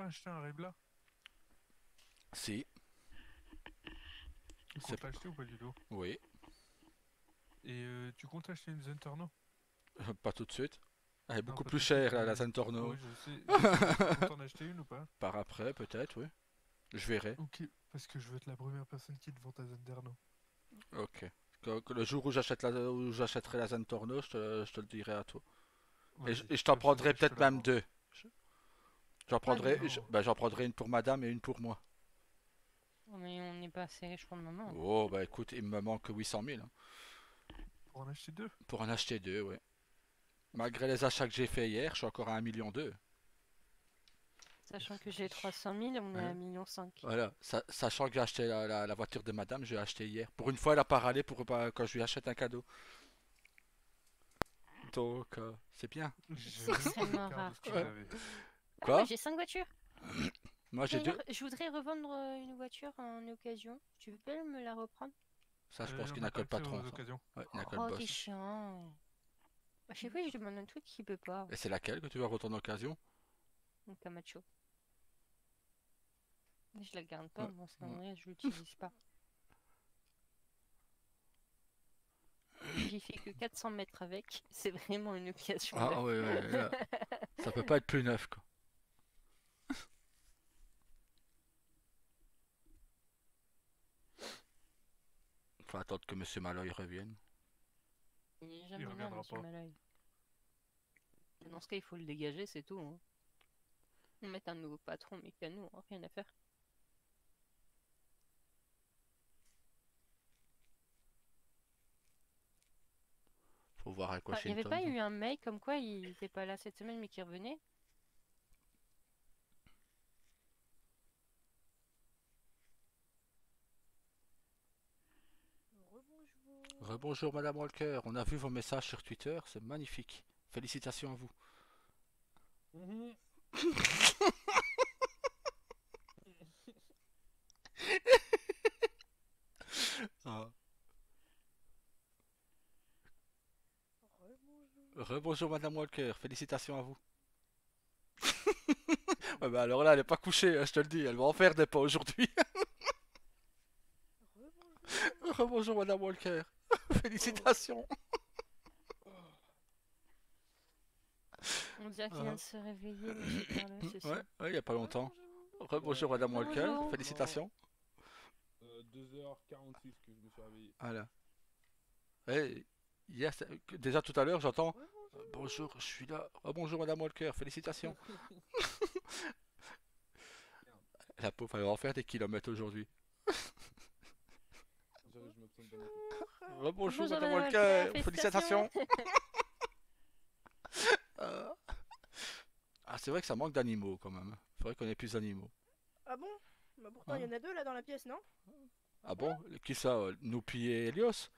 acheter un Rebla? Si, Tu comptes l'acheter ou pas du tout? oui, Et tu comptes acheter une Zentorno? pas tout de suite. Elle est Non, beaucoup pas plus tout de suite, chère, la mais... Zentorno. Oui, je sais, mais tu comptes en acheter une ou pas? Par après, peut-être, oui. Je verrai. Ok, parce que je veux être la première personne qui te vend ta Zentorno. Ok. Que le jour où où j'achèterai la Zentorno, je te le dirai à toi. Vas-y, Et je t'en comme ça prendrai je te peut-être la même vends. deux. Allez. J'en prendrai une pour madame et une pour moi. Mais on n'est pas assez riche pour le moment. Oh, bah écoute, il me manque 800 000 hein, Pour en acheter deux? pour en acheter deux, ouais. Malgré les achats que j'ai fait hier, je suis encore à 1,2 million. Sachant que j'ai 300 000, on est à Hein. 1,5 million. Voilà, sachant que j'ai acheté la voiture de madame, j'ai acheté hier. Pour une fois, elle a pas râlé pour quand je lui achète un cadeau. Donc, c'est bien. J'ai C'est même pas le extrêmement quart de rare, ce tu que vous Ouais. vois. avez. Ah, moi Quoi? j'ai 5 voitures. Moi, j'ai deux. D'ailleurs, je voudrais revendre une voiture en occasion. Tu veux pas me la reprendre? Ça, je pense On qu'il n'a n'a que pas le accès patron, aux ça. occasions. Ouais, il n'a que le Oh, t'es boss. chiant. À chaque fois, je demande un truc qu'il peut pas. Et c'est laquelle que tu vas retourner en occasion? Un Camacho. Mais je la garde pas, Ouais, moi, c'est en ouais. vrai, je l'utilise pas. J'ai fait que 400 mètres avec. C'est vraiment une occasion Ah neuve. ouais, ouais, là, ça peut pas être plus neuf, quoi. Faut attendre que Monsieur Malloy revienne. Il est Il jamais là, reviendra monsieur pas. Malloy. Dans ce cas, il faut le dégager, c'est tout. Hein. On met un nouveau patron, mais qu'à nous, hein, rien à faire. Faut voir avec Il n'y avait pas Washington. eu un mail comme quoi il était pas là cette semaine, mais qui revenait? Rebonjour. Rebonjour Madame Walker, on a vu vos messages sur Twitter, c'est magnifique. Félicitations à vous. Mhm. Ah. Rebonjour. Rebonjour Madame Walker, félicitations à vous. Ouais, bah alors là, elle est pas couchée, hein, je te le dis, elle va en faire des pas aujourd'hui. Rebonjour. Rebonjour Madame Walker, félicitations. On dirait qu'il vient Ah. de se réveiller, monsieur Carlos, ceci. Ouais, ouais, il y a pas longtemps. Rebonjour. Rebonjour Madame Walker, Bonjour. félicitations. 2h46 que je me suis réveillé. Voilà. Eh, yes, déjà tout à l'heure, j'entends Rebonjour. bonjour, je suis là. Rebonjour Madame Walker, félicitations. La pauvre, elle va en faire des kilomètres aujourd'hui. Je me sens bonne. Rebonjour Bonjour, Madame madame Walker, Walker, félicitations. félicitations. Euh, Ah, c'est vrai que ça manque d'animaux quand même. Il faudrait qu'on ait plus d'animaux. Ah bon? Bah pourtant il y Hein? en a deux là dans la pièce, non? Ah bon? Qui ça? Noupi et Helios?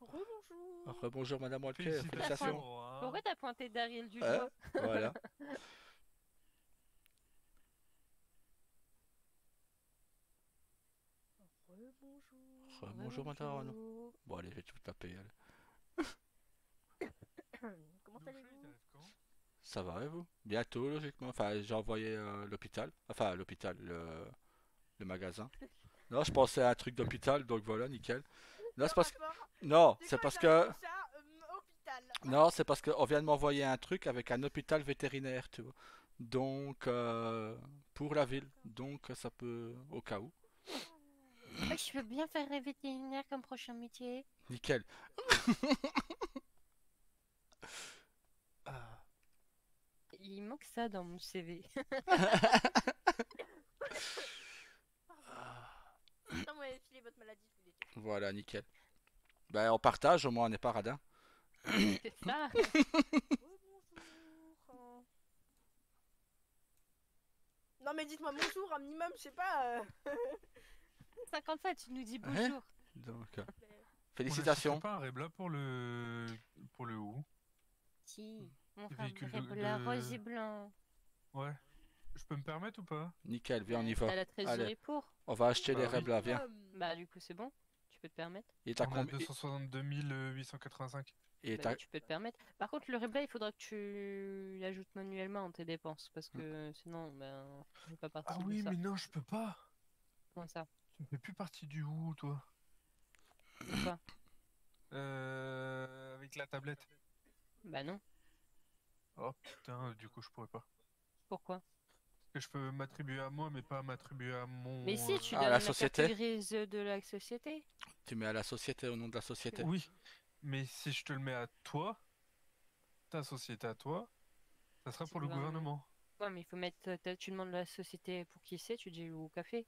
Rebonjour. Rebonjour Madame Walker, Félicitations. félicitations. Hein. Pourquoi t'as pointé Daryl du Hein? doigt? Voilà. Rebonjour. Rebonjour Madame. Rebonjour. Bon allez, je vais tout taper. Allez. Comment Donc, ça, il allez-vous? t'arrête quand? Ça va et vous? Bientôt logiquement. Enfin, j'ai envoyé l'hôpital. Enfin, l'hôpital, le magasin. Non, je pensais à un truc d'hôpital, donc voilà, nickel. Non, Le c'est parce que... rapport? Non, C'est c'est quoi parce ça, que... ça, hôpital? Non, c'est parce qu'on vient de m'envoyer un truc avec un hôpital vétérinaire, tu vois. Donc, pour la ville. Donc, ça peut... Au cas où. Ah, je veux bien faire un vétérinaire comme prochain métier. Nickel. Ah. Il manque ça dans mon CV. Non, mais filez votre maladie tous les deux. Voilà, nickel. Ben, on partage, au moins on n'est pas radin. C'est ça. Rebonjour. Non mais dites-moi bonjour, un minimum, je sais pas. 50 tu nous dis Hein? bonjour. Donc, Mais- On n'achèterait félicitations. pas un Rebla pour le... Pour le où? Si, mon Le frère véhicule la rose et blanc. Ouais. Je peux me permettre ou pas? Nickel, viens, on y va. T'as la Allez, trésorerie pour? on va acheter les Bah oui. rêves là, viens. Bah du coup c'est bon, tu peux te permettre. Il est à On a combien? 262 885. Et Bah t'as- oui, tu peux te permettre. Par contre, le replay, il faudra que tu l'ajoutes manuellement dans tes dépenses parce que sinon, ben, on n'est pas Ah parti de oui, ça. mais non, je peux pas. Comment ça? Tu ne fais plus partie du Who, toi. De quoi? Avec la tablette. Bah non. Oh putain, du coup, je pourrais pas. Pourquoi? Parce que je peux m'attribuer à moi, mais pas m'attribuer à mon. Mais si, tu Ah, donnes la la carte société? grise de la société. Tu mets à la société au nom de la société. Oui, mais si je te le mets à toi, ta société à toi, ça sera C'est pour le gouvernement. Ouais, mais il faut mettre. Tu demandes la société pour qui c'est, tu dis au café.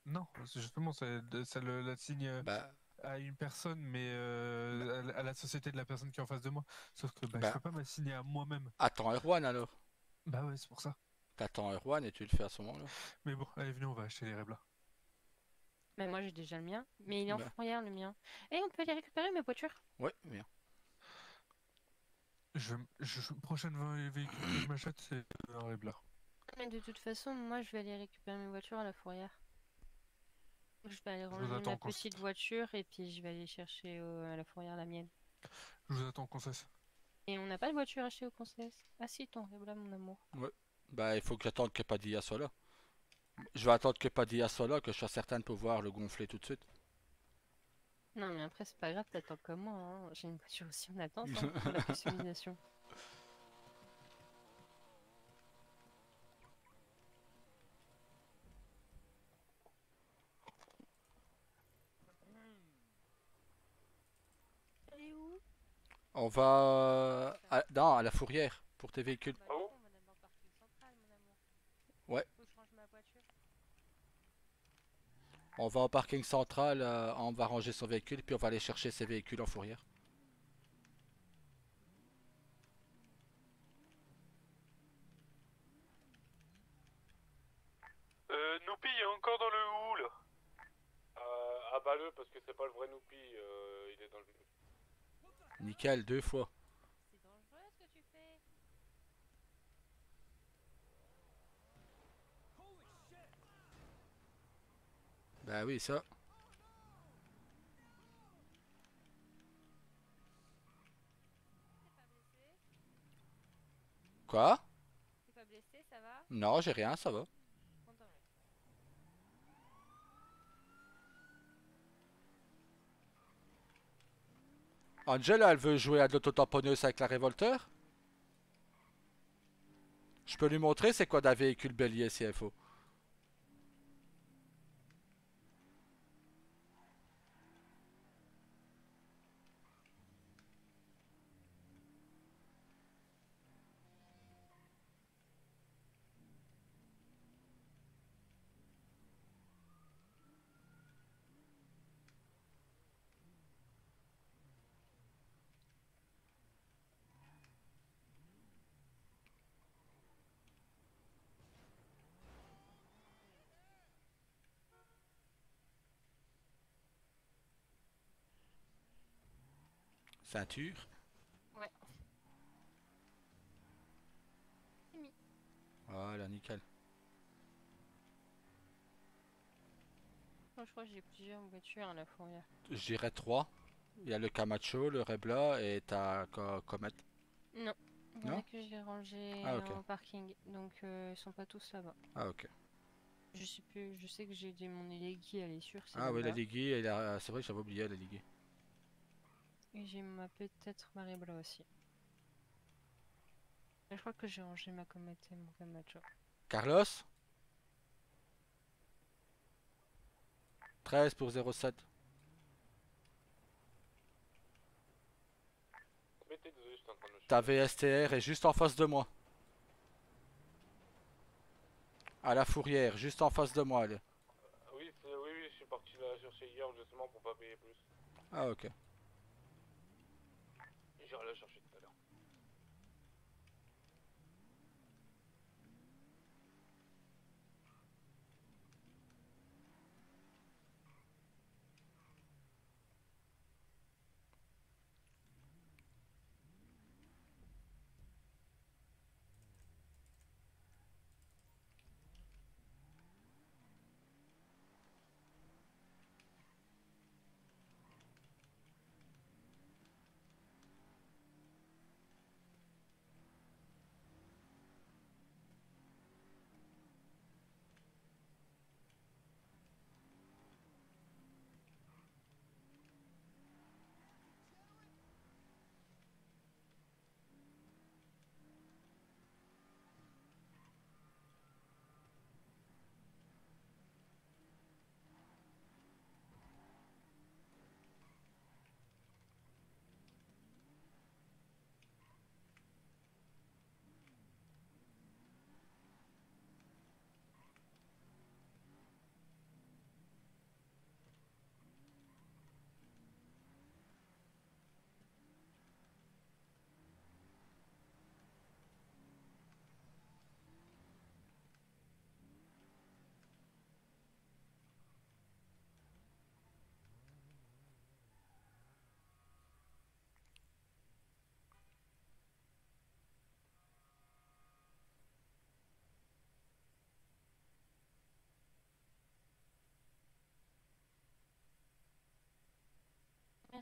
Non, c'est justement, ça la signe Bah, à une personne, mais à la société de la personne qui est en face de moi. Sauf que je bah, peux pas m'assigner à moi-même. attends Erwan alors. Bah ouais, c'est pour ça. T'attends Erwan et tu le fais à ce moment-là. Mais bon, allez, venez, on va acheter les réblas. Mais moi, j'ai déjà le mien. Mais il est en Bah. fourrière, le mien. Et on peut les récupérer, mes voitures? Ouais, bien. Prochaine véhicule que je m'achète, c'est un rébla. Mais de toute façon, moi, je vais aller récupérer mes voitures à la fourrière. Je vais aller vous ranger attends ma qu'on petite voiture et puis je vais aller chercher à la fourrière la mienne. Je vous attends qu'on cesse. Et on n'a pas de voiture achetée au conseil. Ah si, ton là, mon amour. Bah, il faut que j'attende que Padilla soit là. Je vais attendre que Padilla soit là, que je sois certain de pouvoir le gonfler tout de suite. Non, mais après, c'est pas grave, t'attends comme moi. Hein. J'ai une voiture aussi en attente hein, pour la customisation. Elle est où? On va non, à la fourrière pour tes véhicules. Bah, on va d'abord parking central, mon amour. Ouais. Faut que je range ma voiture. On va au parking central, on va ranger son véhicule, puis on va aller chercher ses véhicules en fourrière. Noupi est encore dans le Who, là. Abat-le parce que c'est pas le vrai Noupi, il est dans le... Nickel, 2 fois. C'est dangereux ce que tu fais. Bah oui, ça. T'es pas blessé? Quoi? T'es pas blessé, ça va? Non, j'ai rien, ça va. Bon, tant mieux. Angela, elle veut jouer à de l'auto-tamponneuse avec la révolteur? Je peux lui montrer c'est quoi d'un véhicule bélier si il faut. Ceinture. Ouais. C'est mis. Voilà, nickel. Moi, je crois que j'ai plusieurs voitures à la fourrière. Je dirais 3. Il y a le Camacho, le Rebla et ta Comet. Non. Il y en Non a que j'ai rangé Ah, ok. au parking. Donc, ils sont pas tous là-bas. Ah, ok. Je sais plus. Je sais que j'ai dit mon Elegi, elle est sûre. C'est Ah oui, la là-bas. Ligui, c'est vrai que j'avais oublié la Ligui. Et j'ai peut-être ma Rebla aussi. Et je crois que j'ai rangé ma comète et mon Camacho. Carlos 13 pour 07. Mettez désolé, j'étais en train de me Ta VSTR est juste en face de moi. À la fourrière, juste en face de moi, elle est. Oui, oui, je suis parti la chercher hier justement pour pas payer plus. Ah, ok. J'irai la chercher tout à l'heure.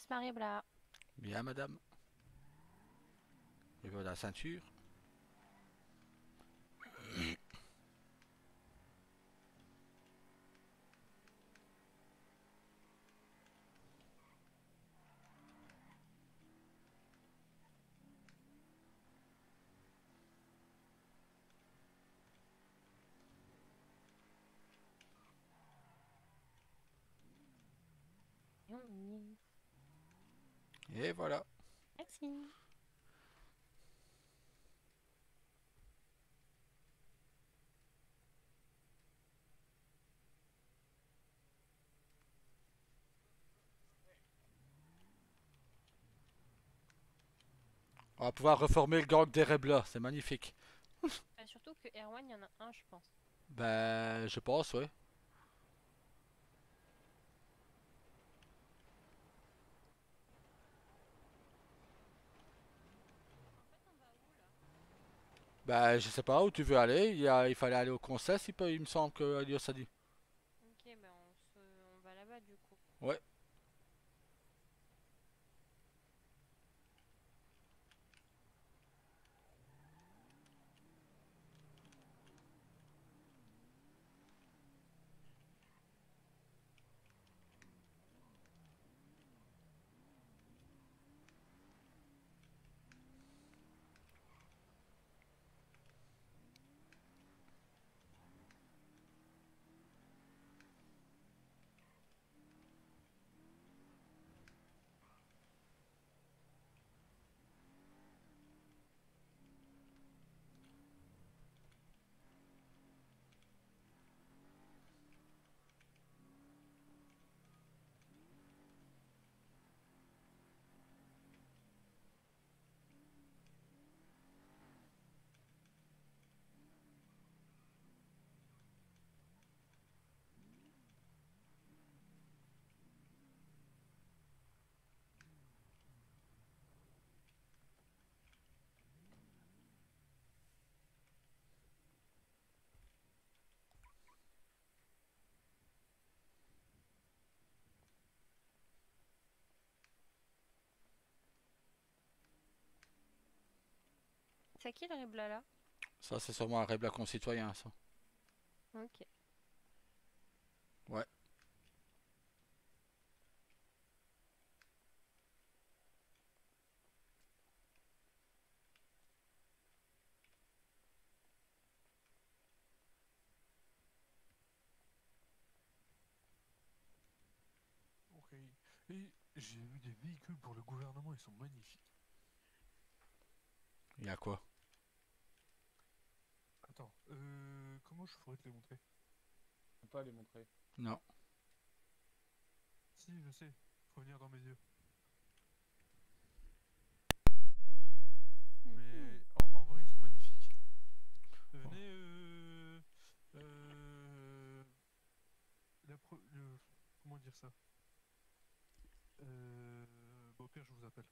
Passe Marie-Bla. Bien, madame. Et voilà la ceinture. Et voilà. Merci. On va pouvoir reformer le gang des Rebla. C'est magnifique. Surtout que Erwan, il y en a un, je pense. Ben, je pense, ouais. Ben, je sais pas où tu veux aller. Il fallait aller au concert, il me semble que Alios a dit. Ok, ben on va là-bas du coup. Ouais. C'est qui le Rebla là? Ça, c'est sûrement un Rebla concitoyen, ça. Ok. Ouais. Ok. Et j'ai vu des véhicules pour le gouvernement, ils sont magnifiques. Il y a quoi? Attends, comment je pourrais te les montrer? Je peux pas les montrer. Non. Si, je sais. Faut venir dans mes yeux. Mais en vrai, ils sont magnifiques. Venez, comment dire ça? Bon, au pire, je vous appelle.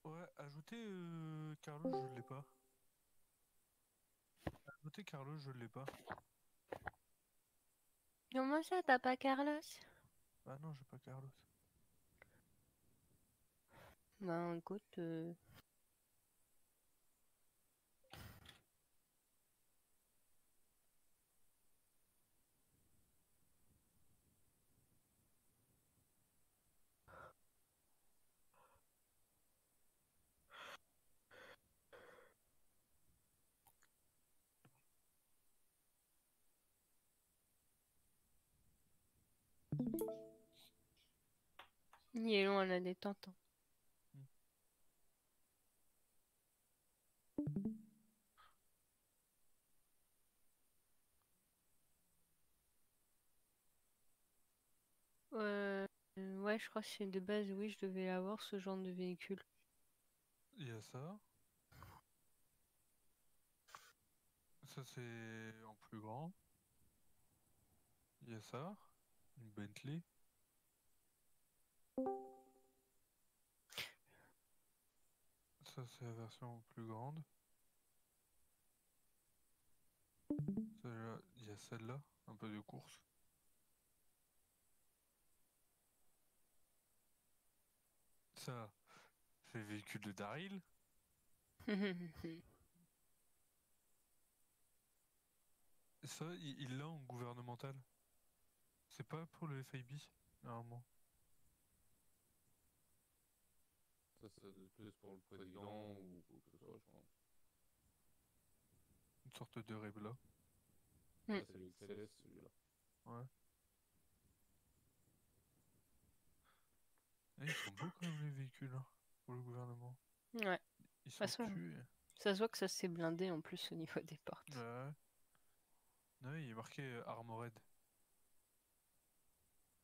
Ouais, ajoutez Carlos, je l'ai pas. Ajoutez Carlos, je l'ai pas. Comment ça, t'as pas Carlos? Ah non, j'ai pas Carlos. Ben écoute, il est long à la détente. Ouais, je crois que c'est de base, oui, je devais avoir ce genre de véhicule. Il y a ça. Ça, c'est en plus grand. Il y a ça. Une Bentley. Ça, c'est la version plus grande. Celle-là, il y a celle-là, un peu de course. Ça, c'est le véhicule de Daryl. Ça, il l'a en gouvernemental. C'est pas pour le FIB, normalement. Ça, c'est plus pour le président ou quoi que ce soit, je pense. Une sorte de Rebla. Mm. Ça, c'est le XLS, celui-là. Ouais. Et ils sont beaux quand même les véhicules hein, pour le gouvernement. Ouais, Ils sont façon, tués. ça se voit que ça s'est blindé en plus au niveau des portes. Ouais. Ouais, il est marqué Armored.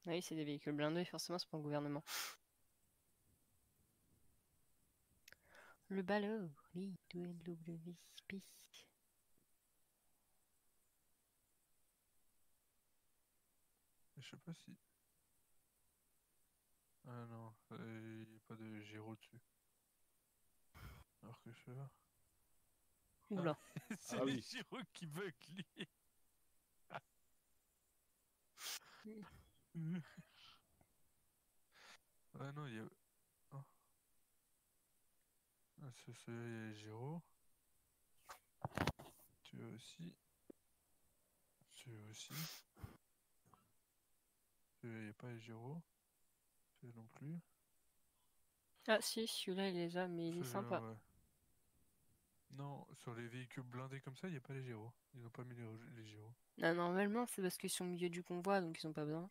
Oui, c'est des véhicules blindés, forcément c'est pour le gouvernement. Le ballot, l'IWSP. Je sais pas si. Ah non, il n'y a pas de gyro dessus. Alors que je là. Oula. C'est Ah les oui. gyros qui bug lui. Ah non, il y a. Oh. Ah, celui-là, il y a les gyros. Tu as aussi. Celui-là aussi. Celui-là, il n'y a pas les gyros. Celui-là non plus. Ah si, celui-là il les a, mais il est Celui-là, sympa. ouais. Non, sur les véhicules blindés comme ça, il n'y a pas les gyros. Ils n'ont pas mis les gyros. Ah, normalement c'est parce qu'ils sont au milieu du convoi, donc ils ont pas besoin.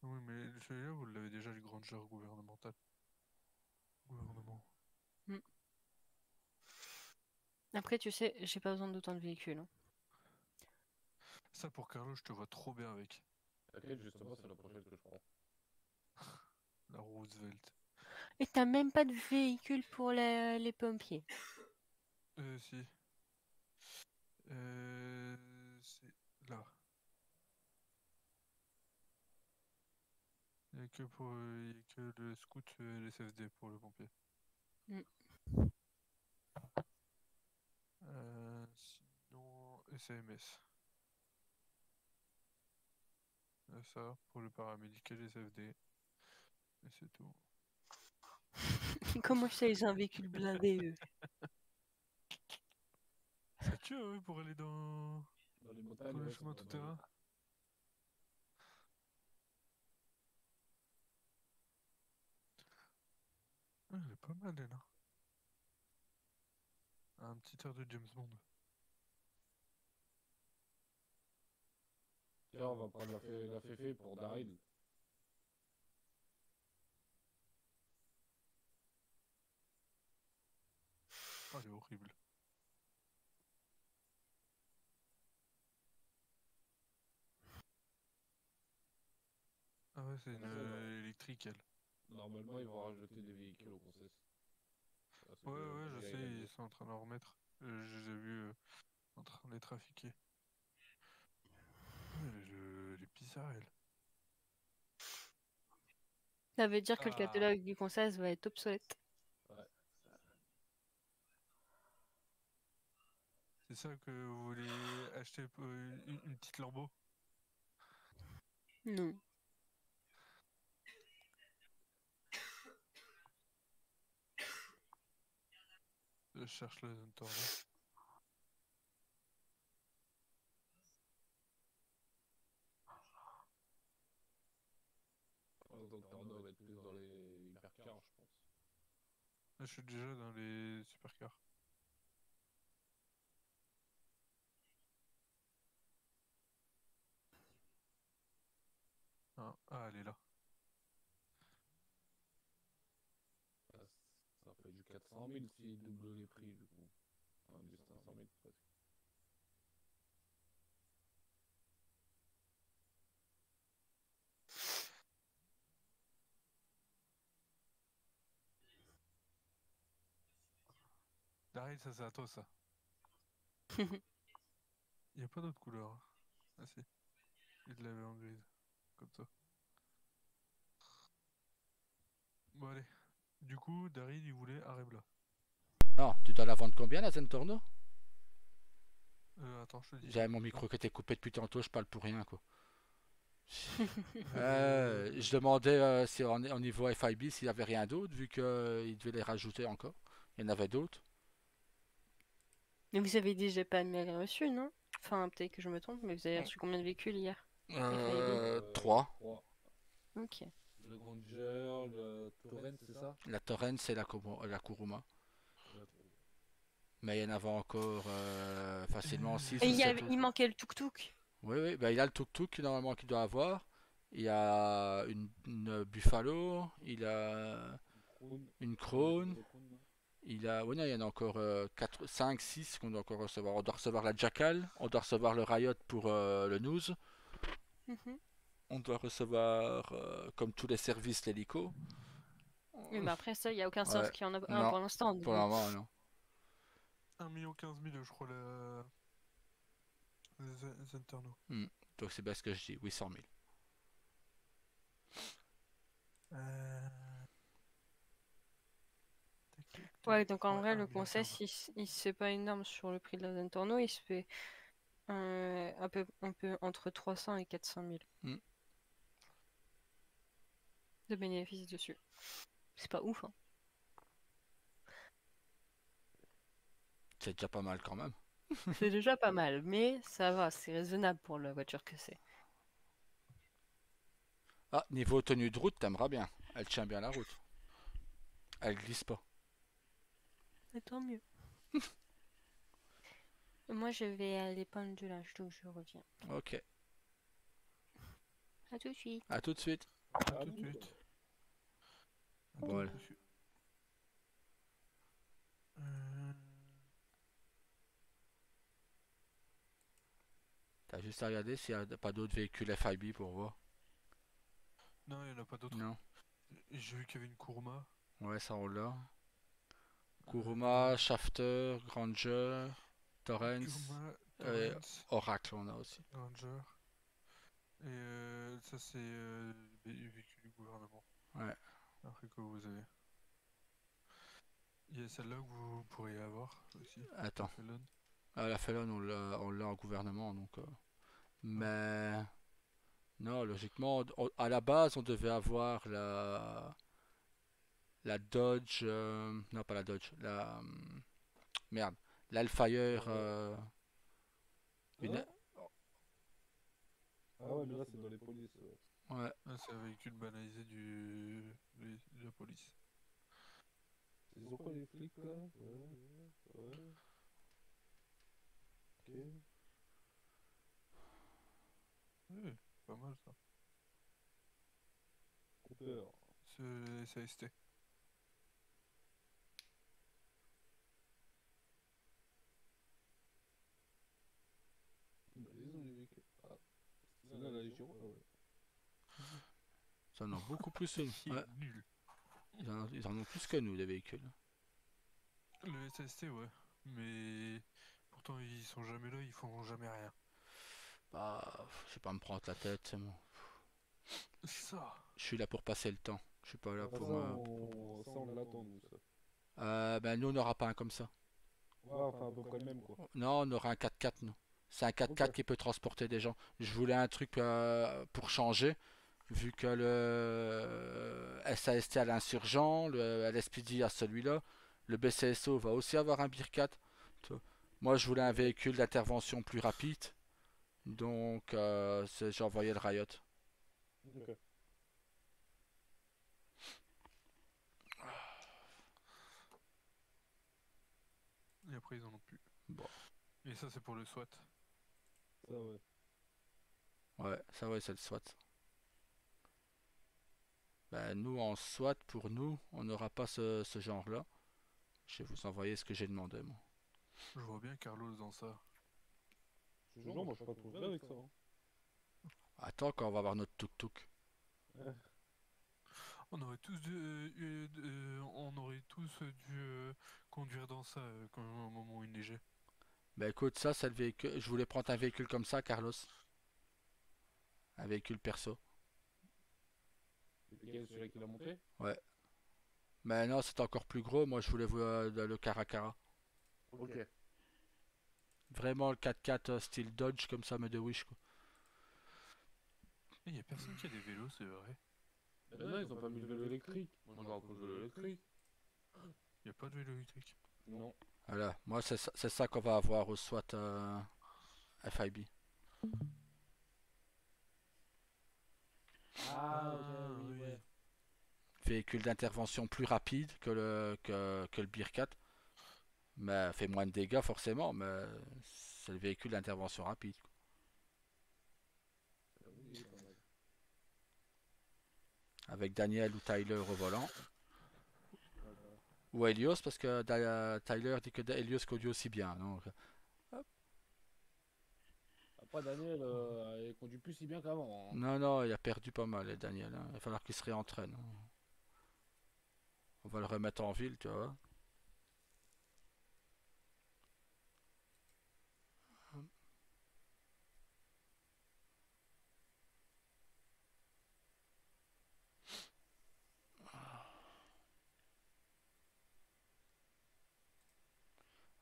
Oui, mais celui-là, vous l'avez déjà, le Granger gouvernemental. Gouvernement. Mm. Après tu sais, j'ai pas besoin d'autant de véhicules. Hein. Ça, pour Carlo, je te vois trop bien avec. Laquelle, justement, c'est la prochaine que je prends. La Roosevelt. Et t'as même pas de véhicule pour les pompiers. Si. C'est là. Il n'y a que il y a que le scout et l'SFD pour le pompier. Mm. Sinon, SAMS. Ça, pour le paramédical SFD. Et c'est tout. Comment ça ils ont un véhicule blindé eux? Ça tue, ouais, pour aller dans Dans les montagnes, le ouais, chemin ça tout va terrain. Ah, elle est pas mal, elle. Hein. Un petit air de James Bond. Tiens, on va prendre la féfé pour Daryl. Oh, elle est horrible. Ah ouais, c'est Ah, une ça, non. électrique, elle. Normalement, ils vont rajouter des véhicules au concess. Ah, c'est Ouais, que ouais, je Maria, sais, il a ils dit. sont en train d'en remettre. Je les ai vus en train de les trafiquer. Ouais, elle est bizarre, elle. Ça veut dire que le Ah, catalogue du conseil va être obsolète. Ouais. c'est ça que vous voulez acheter une petite Lambo? Non. Je cherche la zone tornado. Donc, Tornado va être plus dans les hypercars, je pense. Là, je suis déjà dans les supercars. Ah, ah, elle est là. Ça, ça fait du 400 000 s'il double les prix, du coup. Enfin, du 500 000 presque. Daryl, ça c'est à toi ça. Il n'y a pas d'autre couleur. Hein. Ah si. Il l'avait en grise. Comme ça. Bon, allez. Du coup, Daryl, il voulait Arebla. Non, tu dois la vendre combien la Zentorno? Attends, je te dis. J'avais mon micro qui était coupé depuis tantôt, je parle pour rien quoi. Je demandais si au niveau FIB s'il n'y avait rien d'autre, vu qu'il devait les rajouter encore. Il y en avait d'autres. Mais vous avez déjà pas mail reçu, non? Enfin, peut-être que je me trompe, mais vous avez reçu combien de véhicules hier? 3. 3. Ok. Le Granger, le Torrent, c'est ça? La Torrens et la Kuruma. Mais il y en avait encore facilement 6 Et ou 7 il manquait le tuk-tuk. Oui, oui, ben, il a le tuk-tuk normalement qu'il doit avoir. Il y a une Buffalo, il a une Krone, il a... Oui, non, il y en a encore 4, 5, 6 qu'on doit encore recevoir. On doit recevoir la Jackal, on doit recevoir le Riot pour le News, Mhm. on doit recevoir, comme tous les services, l'hélico. Oui, mais après ça, il n'y a aucun sens Ouais. qu'il y en a un Non, pour l'instant. pour le moment, non. 1 15 000, je crois, les Zentorno. Donc c'est bien ce que je dis, 800 000. Ouais, donc en vrai, 1 le million conseil, 15. il se fait pas énorme sur le prix de la Zentorno, il se fait un peu entre 300 et 400 000 Mm. de bénéfices dessus. C'est pas ouf, hein. C'est déjà pas mal quand même. C'est déjà pas mal, mais ça va, c'est raisonnable pour la voiture que c'est. Ah, niveau tenue de route, t'aimeras bien. Elle tient bien la route. Elle glisse pas. Et tant mieux. Moi, je vais aller prendre du linge, donc je reviens. Ok, À tout de suite. à tout de suite. À tout de suite. Bon, allez. T'as juste à regarder s'il n'y a pas d'autres véhicules FIB pour voir. Non, il n'y en a pas d'autres. Non. J'ai vu qu'il y avait une Kuruma. Ouais, ça roule là. Kuruma, Shafter, Granger, Torrens, Kuruma, et Torrens, Oracle on a aussi. Granger. Et ça, c'est les véhicules du gouvernement. Ouais. Après que vous avez. Il y a celle-là que vous pourriez avoir aussi. Attends. Felon. Ah, la Felon on l'a en gouvernement donc. Mais non, logiquement, à la base on devait avoir la Dodge, non pas la Dodge, merde, l'Alfire, une, Ah ouais, mais là c'est dans les polices. ouais, Ah, c'est un véhicule banalisé de la police. Ils ont quoi les flics là? Ouais. Ok. Oui, pas mal ça. Cooper. C'est SAST. Bah, ils ont les véhicules. Ah, c'est là la Légion? Ah ouais. ça en a beaucoup plus que nous. Il est Ouais, nul. ils en ont plus que nous des véhicules. Le SAST, ouais. Mais pourtant, ils sont jamais là, ils font jamais rien. Bah, je vais pas me prendre la tête, c'est bon. Ça. Je suis là pour passer le temps. Je suis pas là Ah, pour. ça on l'attend nous ça. Ben nous on n'aura pas un comme ça. Ouais, enfin à peu près le même quoi. Non, on aura un 4x4 nous. C'est un 4x4 Ok. qui peut transporter des gens. Je voulais un truc pour changer, vu que le SAST a l'insurgent, le LSPD a celui-là, le BCSO va aussi avoir un Beer 4. Moi je voulais un véhicule d'intervention plus rapide, donc j'ai envoyé le Riot. Ok. Et après, ils en ont plus. Bon. Et ça, c'est pour le SWAT. Ça ouais. Ouais, ça ouais, c'est le SWAT. Ben, nous en SWAT, pour nous, on n'aura pas ce genre-là. Je vais vous envoyer ce que j'ai demandé, moi. Je vois bien Carlos dans ça. Je te jure, moi je suis pas trop vrai avec ça. Hein. Attends quand on va avoir notre tuk-tuk. On aurait tous dû conduire dans ça quand au moment où il neigeait. Ben écoute, ça c'est le véhicule. Je voulais prendre un véhicule comme ça, Carlos. Un véhicule perso. Lequel, celui-là qui l'a monté? Ouais. Mais non, c'est encore plus gros. Moi, je voulais voir le Caracara. Ok. Vraiment le 4x4 style Dodge comme ça, mais de Wish quoi. Il y a personne qui a des vélos, c'est vrai. Ben non, ils ont pas mis le vélo électrique. Moi, je me rappelle le vélo électrique. Il y a pas de vélo électrique. Non. Voilà, moi c'est ça qu'on va avoir au SWAT FIB. Ah, ok, Ah, oui, oui. ouais. Véhicule d'intervention plus rapide que le Beer 4. Mais fait moins de dégâts forcément, mais c'est le véhicule d'intervention rapide, quoi. Oui, pas mal. Avec Daniel ou Tyler au volant. Ouais, voilà. Ou Helios, parce que Tyler dit que Helios conduit aussi bien. Donc, Après, Daniel, il conduit plus si bien qu'avant, hein. non, non, il a perdu pas mal, Daniel, hein. Il va falloir qu'il se réentraîne, hein. On va le remettre en ville, tu vois.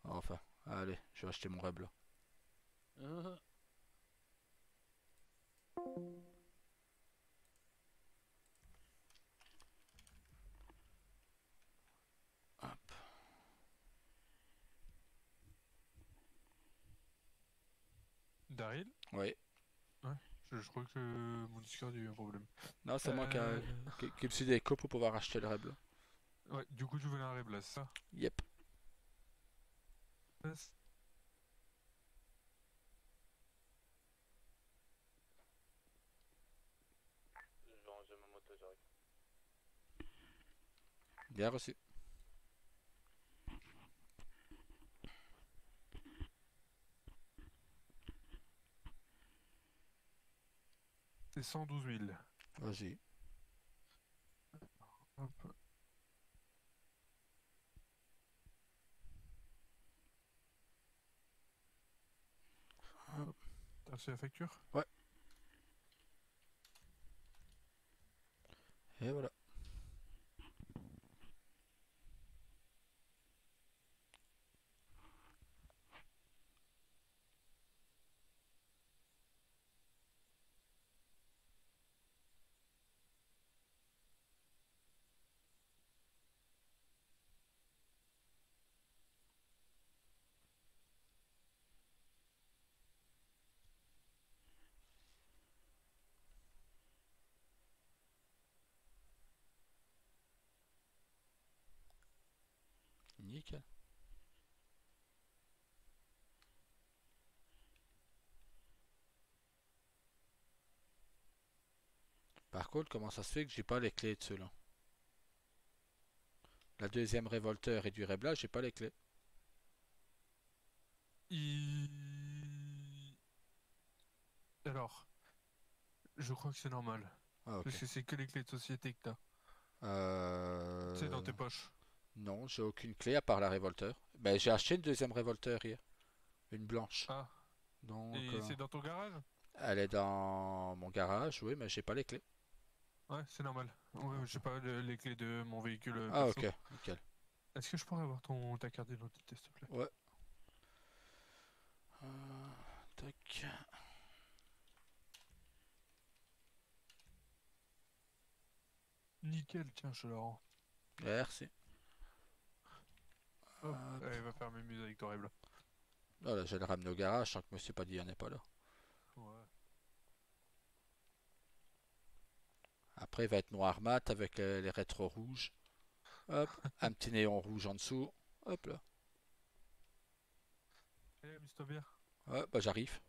Enfin, allez, je vais acheter mon Rebla. Hein. Hop. Daryl? Oui. Je crois que mon Discord a eu un problème. Non, c'est moi Euh, qui me suis des cours pour pouvoir acheter le Rebla. Ouais, du coup, tu veux un Rebla, c'est ça? Yep. Yes. Je vais ranger ma moto, j'arrive. Bien reçu. C'est 112 000. Vas-y. Hop. Hop. T'as reçu la facture? Et voilà. Nickel. Par contre, comment ça se fait que j'ai pas les clés de ceux-là? La deuxième révolteur et du Rebla, j'ai pas les clés. Il- Alors, je crois que c'est normal. Ah, ok. Parce que c'est que les clés de société que t'as. C'est dans tes poches. Non, j'ai aucune clé à part la révolteur. Ben, j'ai acheté une deuxième révolteur hier. Une blanche. Ah, Donc, et c'est dans ton garage? elle est dans mon garage, oui, mais j'ai pas les clés. Ouais, c'est normal. Ouais, j'ai pas les clés de mon véhicule Ah, perso. ok, nickel. Est-ce que je pourrais avoir ta carte d'identité, s'il te plaît? Ouais. Tac. Nickel, tiens, je te la rends. Merci. Hop, Hop. elle va faire mes muses avec ton rêve là. Voilà, je vais le ramener au garage tant que monsieur Padilla n'est pas là. Ouais. Après, il va être noir mat avec les rétros rouges. Hop, un petit néon rouge en dessous. Hop là. Eh, amuse-toi bien. Ouais, bah j'arrive.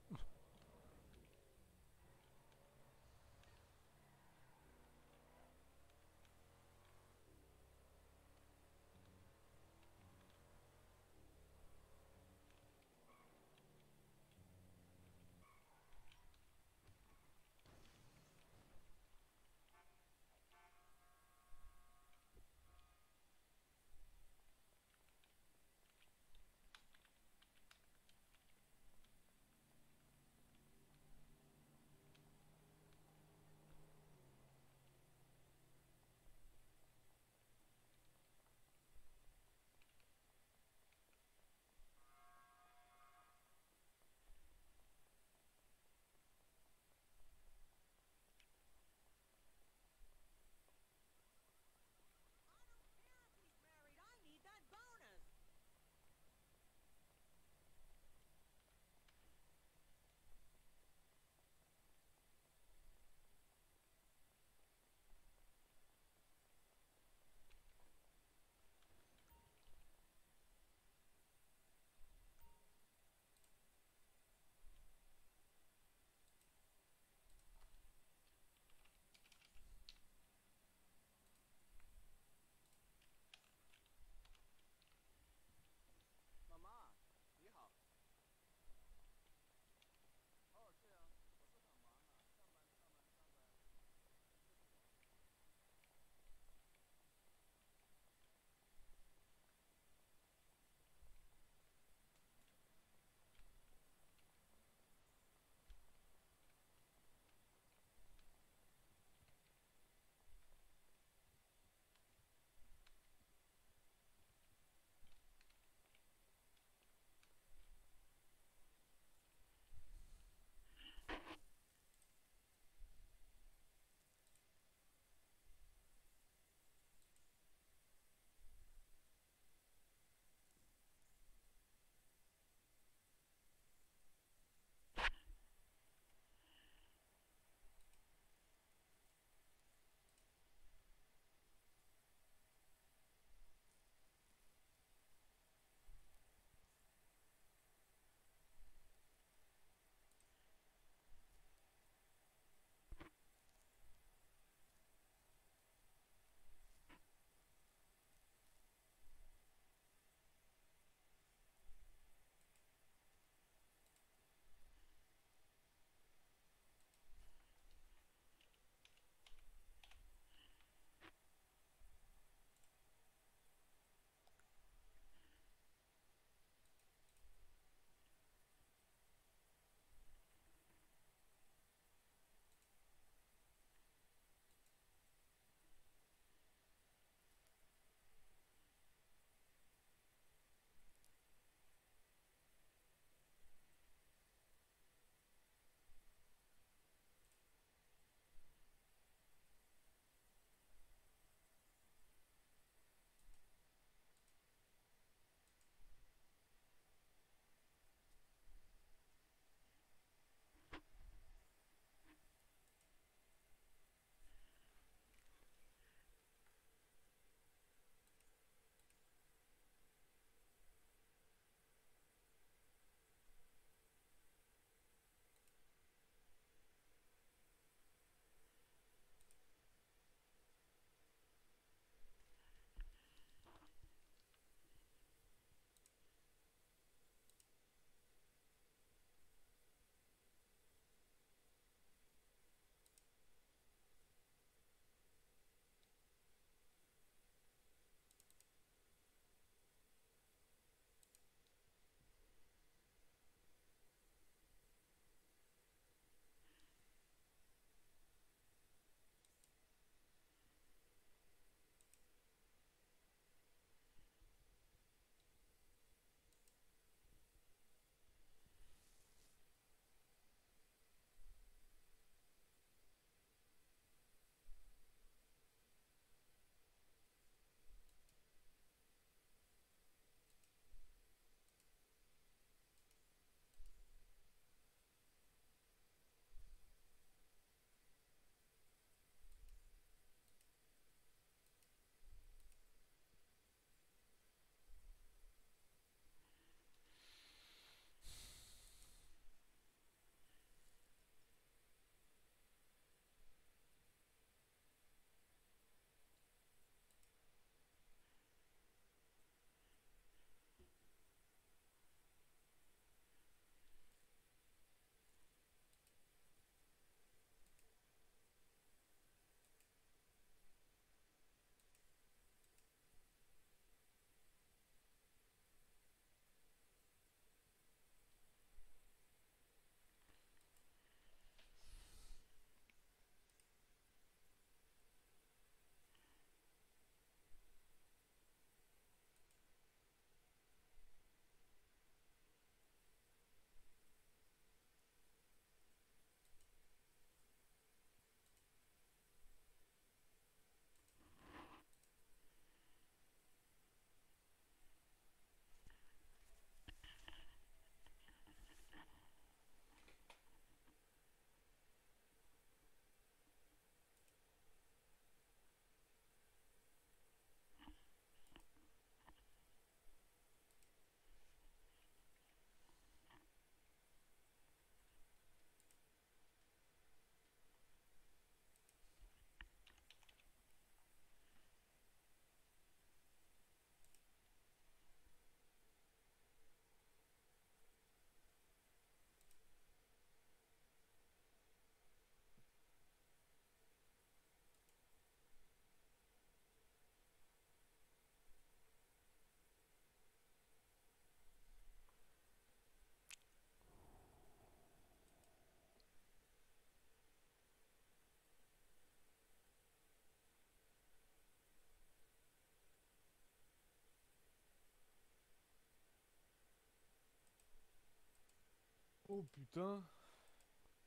Oh putain.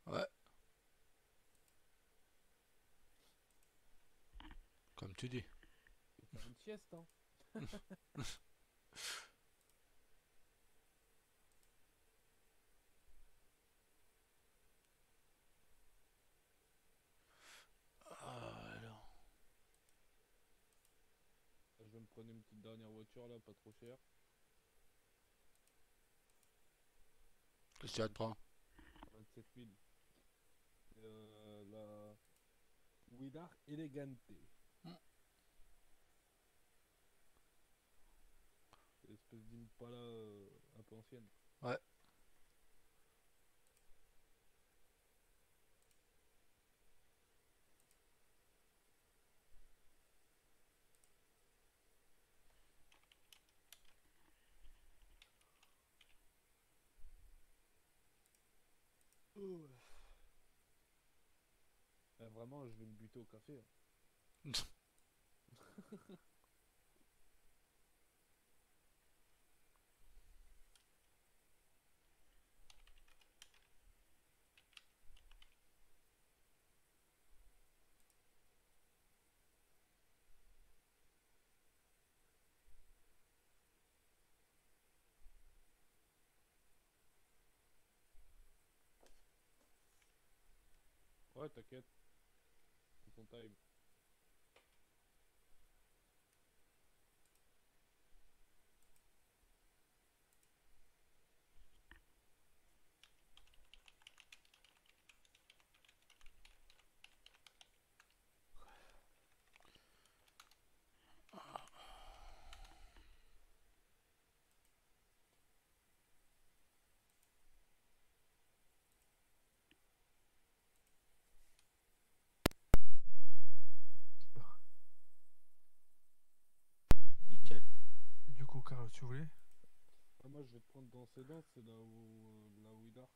Ouais, comme tu dis. Faut faire une sieste, hein. Alors, Je vais me prendre une petite dernière voiture là, pas trop chère. qu'est-ce que tu vas te prendre? 27 000. La Widar Elegante. C'est l'espèce d'Impala un peu ancienne. Ouais. Vraiment, je vais me buter au café, hein. Ouais, t'inquiète. C'est ton time. Nickel. Du coup, Carl, tu voulais? Ah, moi, je vais te prendre dans ses dents, c'est là où la Widar.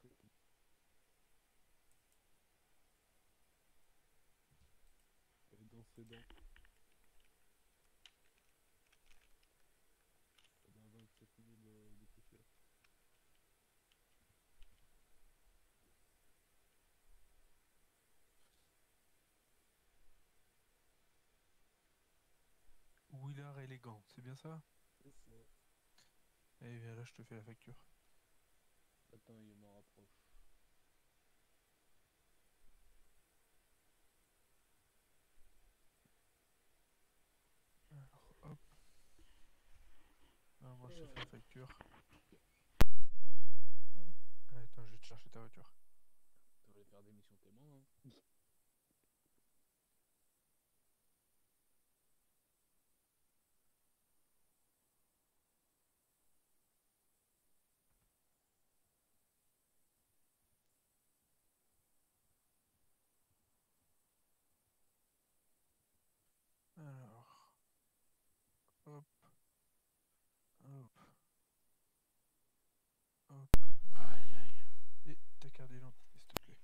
Elle est dans ses dents. Elle a 27 000 de poussière. Willard élégant, c'est bien ça? C'est ça. Eh bien là, je te fais la facture. Attends, il m'en rapproche. Alors, hop. Ah, moi, je te fais la facture. Hop. Ah, attends, je vais te chercher ta voiture. T'aurais faire des missions témoins, hein. Alors, hop, hop, hop. Aïe, aïe. Et ta carte d'identité, s'il te plaît.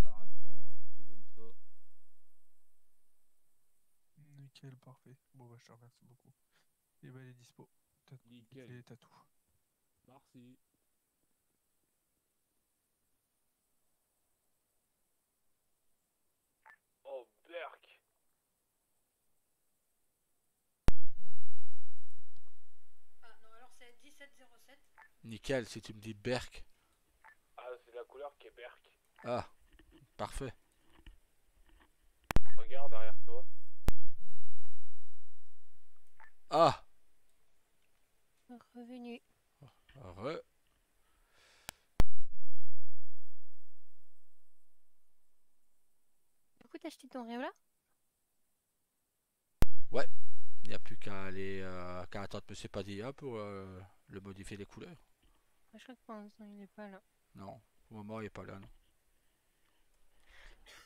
Alors attends, je te donne ça. Nickel, parfait. Bon, bah, je te remercie beaucoup. Et bah, elle est dispo. T'as les Nickel. clés, t'as tout. Merci. Oh, Berk! Ah non, alors c'est 1707. Nickel, si tu me dis Berk. Ah, c'est la couleur qui est Berk. Ah, parfait. Regarde derrière toi. Ah, Revenu. re. Du coup, t'as acheté ton Réola? Il n'y a plus qu'à aller qu'à attendre Monsieur Padilla pour le modifier les couleurs. Je crois que pour l'instant, il est pas là. Non, au moment il n'est pas là, non.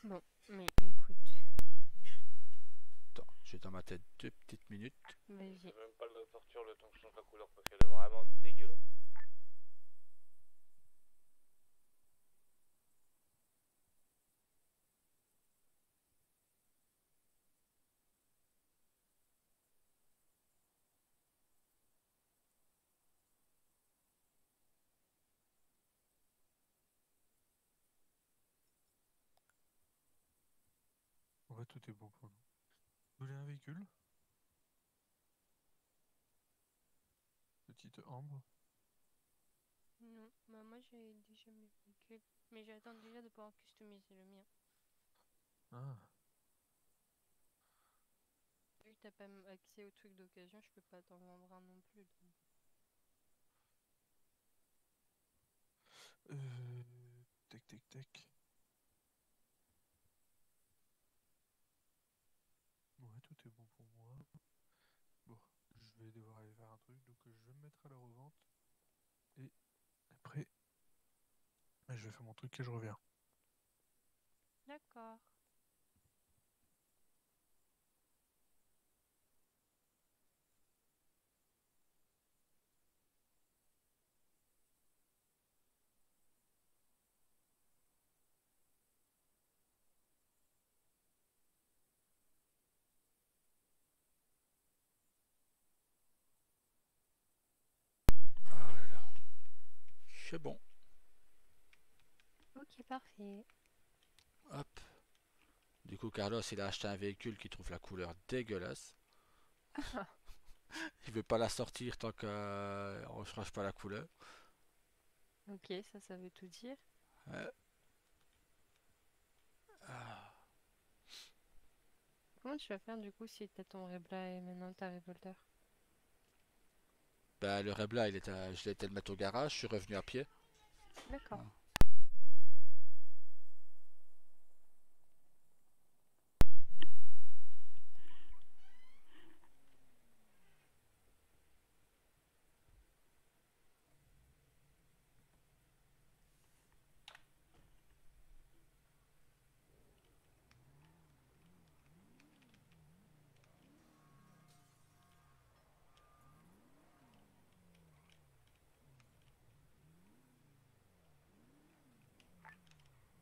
Bon, mais écoute, Attends, j'ai dans ma tête 2 petites minutes. vas-y. C'est même pas de la torture le temps que je change la couleur parce qu'elle est vraiment dégueulasse. tout est bon pour nous. Vous voulez un véhicule? Petite Ambre. Non, bah moi j'ai déjà mes véhicules. Mais j'attends déjà de pouvoir customiser le mien. Ah, Vu que t'as pas accès au truc d'occasion, je peux pas t'en vendre un non plus. donc. tac tac tac. Ouais, tout est bon pour moi. Bon, je vais devoir aller faire un truc, donc je vais me mettre à la revente. Et après, je vais faire mon truc et je reviens. D'accord. Voilà. C'est bon. Ok, parfait. Hop. Du coup, Carlos, il a acheté un véhicule qui trouve la couleur dégueulasse. Il veut pas la sortir tant qu'on ne change pas la couleur. Ok, ça veut tout dire. Euh, ah. Comment tu vas faire du coup si t'as ton Rebla et maintenant ta Revolter? Ben, le Rebla, je l'ai été le mettre au garage, je suis revenu à pied. D'accord.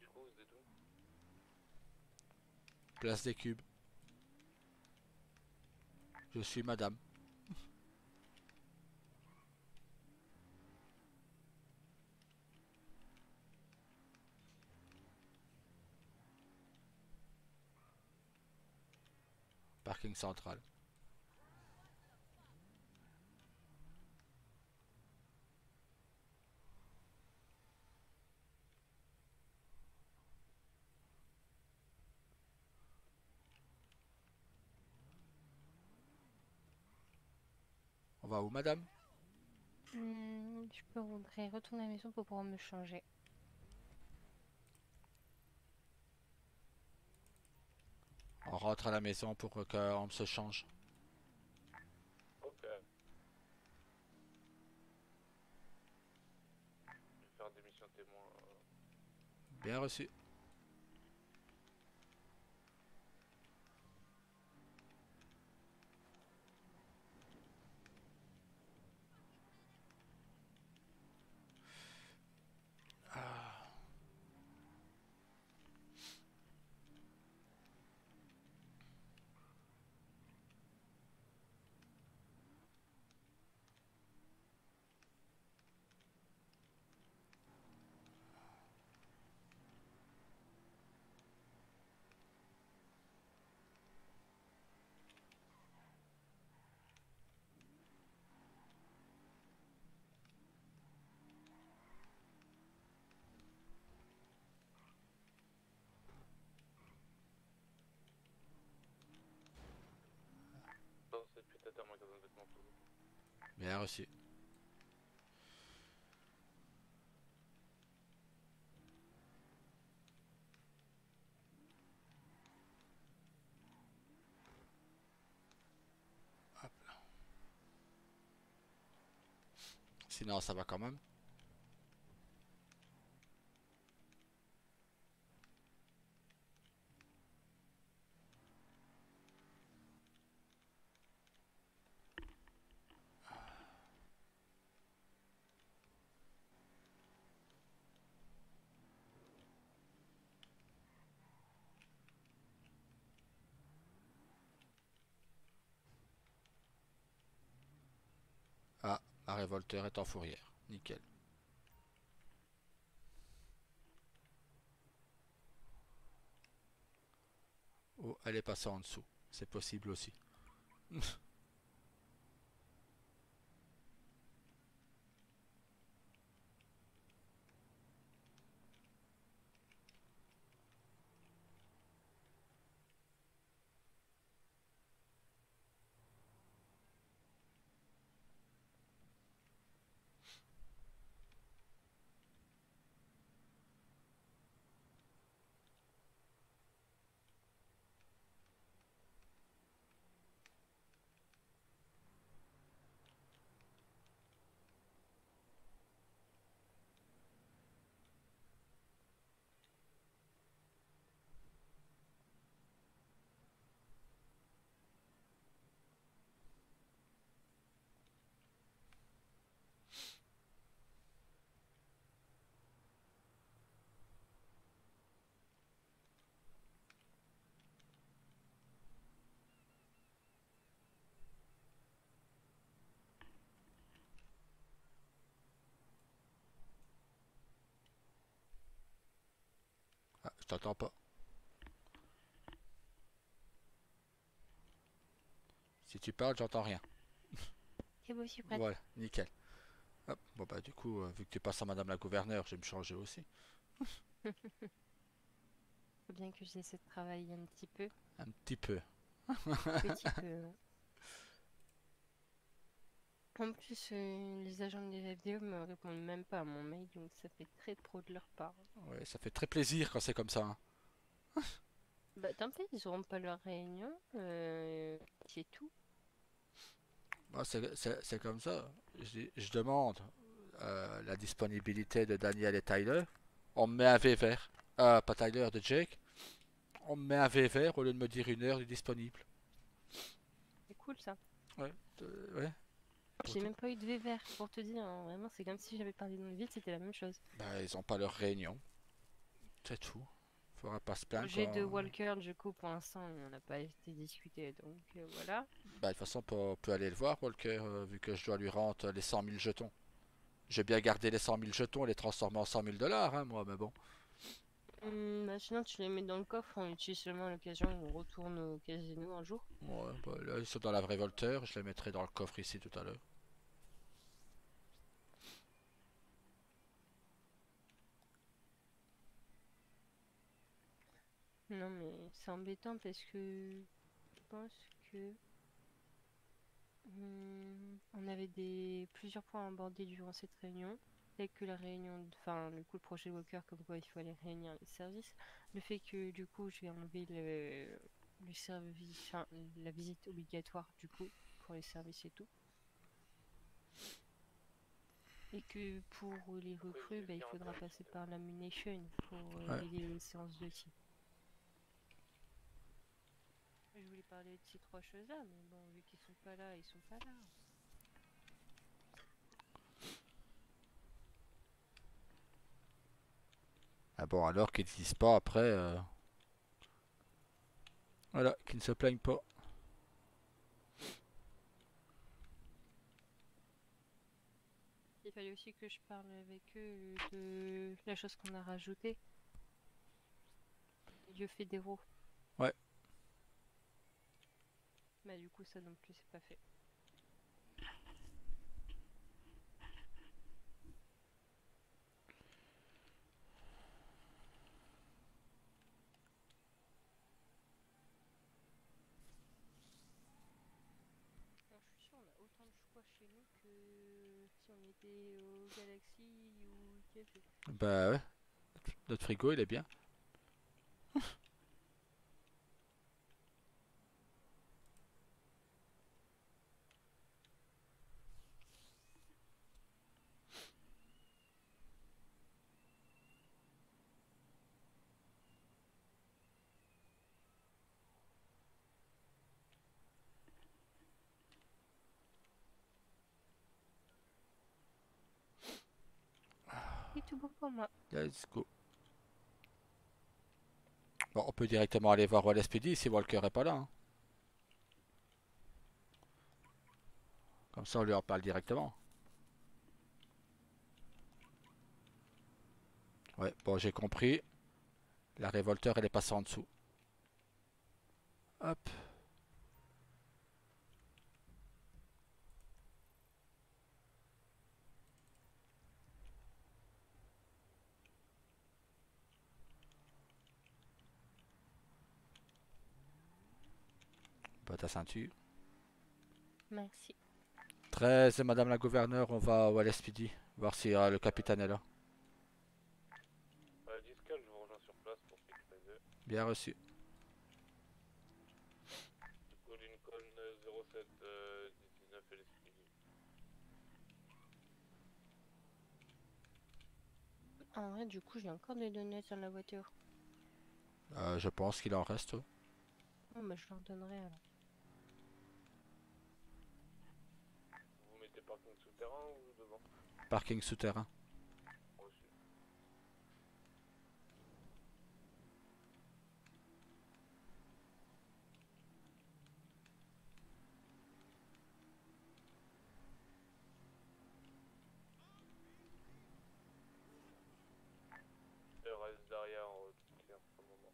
Du coup, vous êtes où? Place des cubes. Je suis madame. Parking central. On va où, madame? Je voudrais retourner à la maison pour pouvoir me changer. On rentre à la maison pour qu'on se change. Ok. Je vais faire des missions témoins. Bien reçu. Ah. Dans cette putain de magasin de vêtements pour vous. Bien reçu. Hop là. Sinon, ça va quand même. Ah, ma révolteur est en fourrière. Nickel. Oh, elle est passée en dessous. C'est possible aussi. Ah, je t'entends pas. Si tu parles, j'entends rien. C'est bon, je suis prête. Voilà, nickel. Hop, bon bah du coup, vu que tu passes à Madame la Gouverneure, je vais me changer aussi. Faut bien que j'essaie de travailler un petit peu. Un petit peu. Petit peu. Ouais. En plus, les agents de l'FDO me répondent même pas à mon mail, donc ça fait très pro de leur part. Ouais, ça fait très plaisir quand c'est comme ça, hein. Bah tant pis, ils auront pas leur réunion, c'est tout. Moi, c'est comme ça. Je demande la disponibilité de Daniel et Tyler. On me met un V vert. Pas Tyler, de Jake. On me met un V vert au lieu de me dire une heure de disponible. C'est cool ça. Ouais. Ouais. J'ai même pas eu de V vert pour te dire, hein. Vraiment, c'est comme si j'avais parlé dans le vide, c'était la même chose. Bah, ils ont pas leur réunion. C'est tout. Faudra pas se plaindre Projet de quand... Walker, du coup, pour l'instant, on n'a pas été discuté, donc voilà. Bah, de toute façon, on peut aller le voir, Walker, vu que je dois lui rendre les 100 000 jetons. J'ai bien gardé les 100 000 jetons et les transformer en 100 000 $, hein, moi, mais bon. Bah, sinon, tu les mets dans le coffre, on utilise seulement à l'occasion où on retourne au casino un jour. Ouais, bah, là, ils sont dans la vraie Volteur. Je les mettrai dans le coffre ici tout à l'heure. Non, mais c'est embêtant parce que je pense que on avait plusieurs points à aborder durant cette réunion. Tels que la réunion, enfin, du coup, le projet Walker, comme quoi il faut aller réunir les services. Le fait que, du coup, je vais enlever le service, enfin, la visite obligatoire, du coup, pour les services et tout. Et que pour les recrues, bah, il faudra passer par la Munition pour Ouais. les séances de tir. Je voulais parler de ces trois choses-là, mais bon, vu qu'ils sont pas là, ils sont pas là. Ah bon, alors qu'ils disent pas après. Voilà, qu'ils ne se plaignent pas. Il fallait aussi que je parle avec eux de la chose qu'on a rajoutée. Lieu fédéraux. Ouais. Bah du coup ça non plus c'est pas fait. Alors, je suis sûre on a autant de choix chez nous que si on était au Galaxy ou TFG. Bah ouais, notre frigo il est bien. C'est tout bon pour moi. Let's go. Bon, on peut directement aller voir LSPD si Walker est pas là, hein. Comme ça on lui en parle directement. Ouais, bon j'ai compris. La révolteur elle est passée en dessous. Hop. Pas ta ceinture. Merci. 13, Madame la gouverneure, on va au LSPD, voir si le capitaine est là. 10-4, je vous rejoins sur place pour sécuriser. Bien reçu. Du coup, Lincoln 07 19 LSPD. En vrai, du coup, j'ai encore des donuts dans la voiture. Je pense qu'il en reste. Ouais. Oh, bah, je leur donnerai alors. Vous mettez parking souterrain ou devant? Parking souterrain. Reçu. Je reste derrière en tir pour le moment.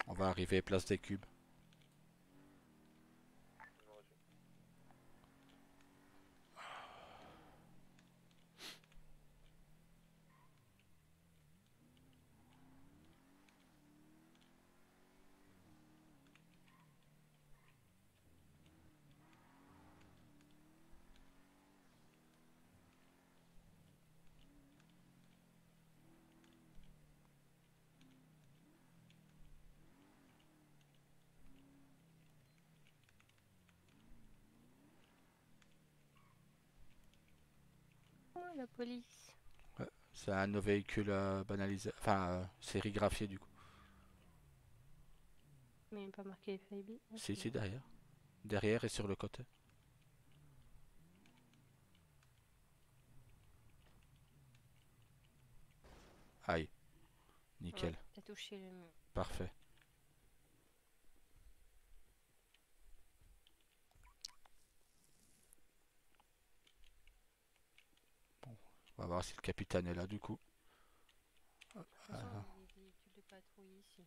On va arriver place des cubes. Reçu. Oh, la police. C'est un de nos véhicules banalisé, enfin sérigraphié du coup. Mais il n'est pas marqué FIB. Ah, Si, c'est si, bon. derrière. Derrière et sur le côté. Aïe. Nickel. Ouais, t'as touché le mur. Parfait. On va voir si le capitaine est là du coup. De toute façon, il y a des véhicules de patrouille ici.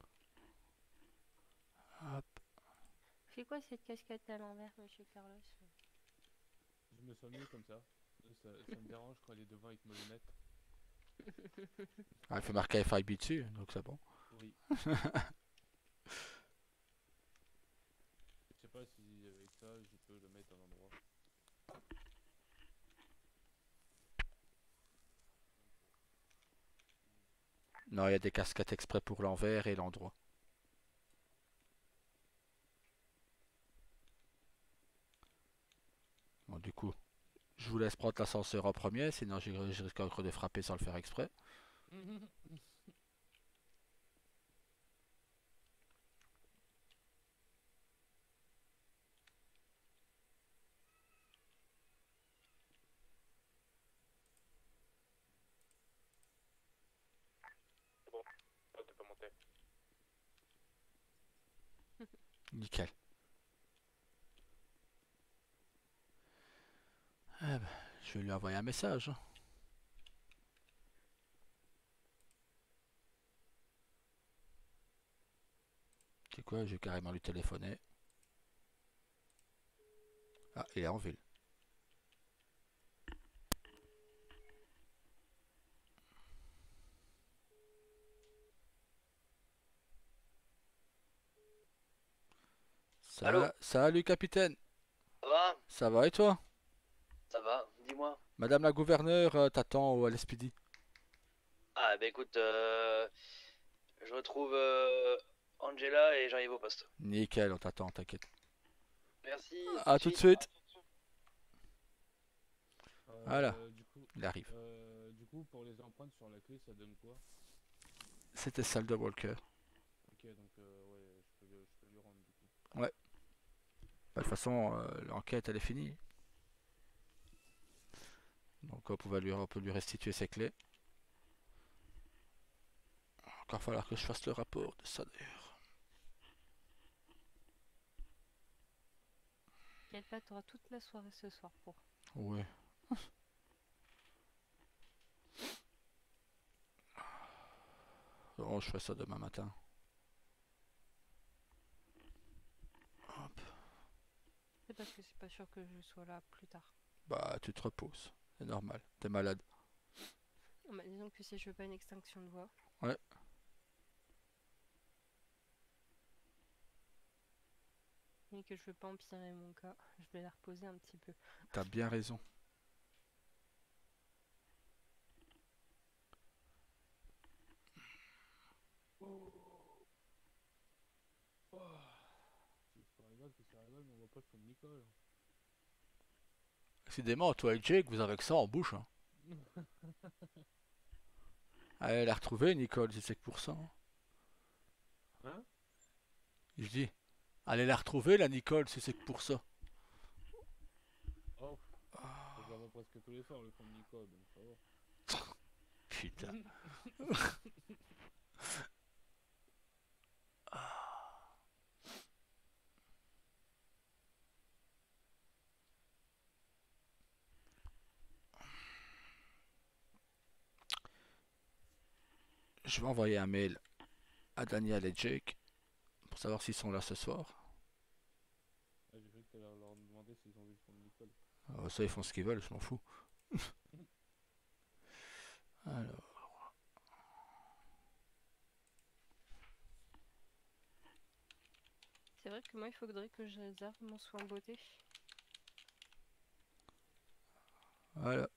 Hop. C'est quoi cette casquette à l'envers, monsieur Carlos? Je me sens mieux comme ça. Ça me dérange quand elle est devant avec mes lunettes. Ah, il faut marquer FIB dessus, donc c'est bon. Oui. Je sais pas si avec ça je peux le mettre à l'endroit. Non, il y a des casquettes exprès pour l'envers et l'endroit. Bon, du coup, je vous laisse prendre l'ascenseur en premier, sinon je risque encore de frapper sans le faire exprès. C'est bon. Oh, t'es pas monté. Nickel. Ah bah, je vais lui envoyer un message. C'est quoi, je vais carrément lui téléphoner. Ah, il est en ville. Allô? Salut capitaine, Ça va? ça va et toi? Ça va, dis-moi. Madame la gouverneure t'attend au LSPD. Ah, bah écoute, je retrouve Angela et j'arrive au poste. Nickel, on t'attend, t'inquiète. Merci, À tout de suite. Euh, Voilà. Du coup, Il arrive. pour les empreintes sur la clé, ça donne quoi? C'était celle de Walker. Ok, donc ouais, je peux lui rendre du coup. Ouais. De toute façon, l'enquête elle est finie. Donc on peut lui restituer ses clés. Encore falloir que je fasse le rapport de ça d'ailleurs. T'inquiète pas, t'auras toute la soirée ce soir pour. Ouais. Bon, je fais ça demain matin. Hop. C'est parce que c'est pas sûr que je sois là plus tard. Bah, tu te reposes. C'est normal. T'es malade. Bah, disons que si je veux pas une extinction de voix. Ouais. Et que je veux pas empirer mon cas, je vais la reposer un petit peu. T'as bien raison. Si ça rigole, mais on voit pas comme Nicole. Décidément, toi et Jake, vous avez que ça en bouche. Hein. Allez la retrouver, Nicole, si c'est que pour ça. Hein? Je dis, allez la retrouver, la Nicole, si c'est que pour ça. Oh, je la vois presque tous les soirs, le comme Nicole, donc ça va. Putain. Je vais envoyer un mail à Daniel et Jake pour savoir s'ils sont là ce soir. Ah, j'ai cru que t'allais leur demander s'ils ont vu le comme Nicole. Ça, ils font ce qu'ils veulent, je m'en fous. Alors. C'est vrai que moi il faudrait que je réserve mon soin beauté. Voilà.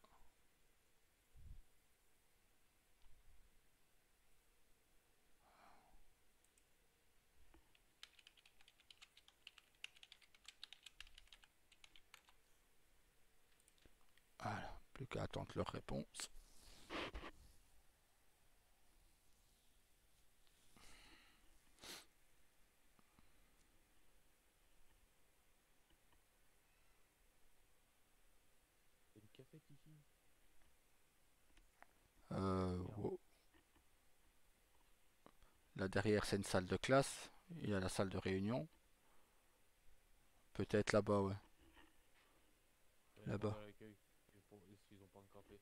Voilà. Plus qu'à attendre leur réponse. C'est une cafette ici. Wow. Là derrière, c'est une salle de classe. Il y a la salle de réunion. Peut-être là-bas, ouais. Là-bas. Est-ce qu'ils ont pas un café?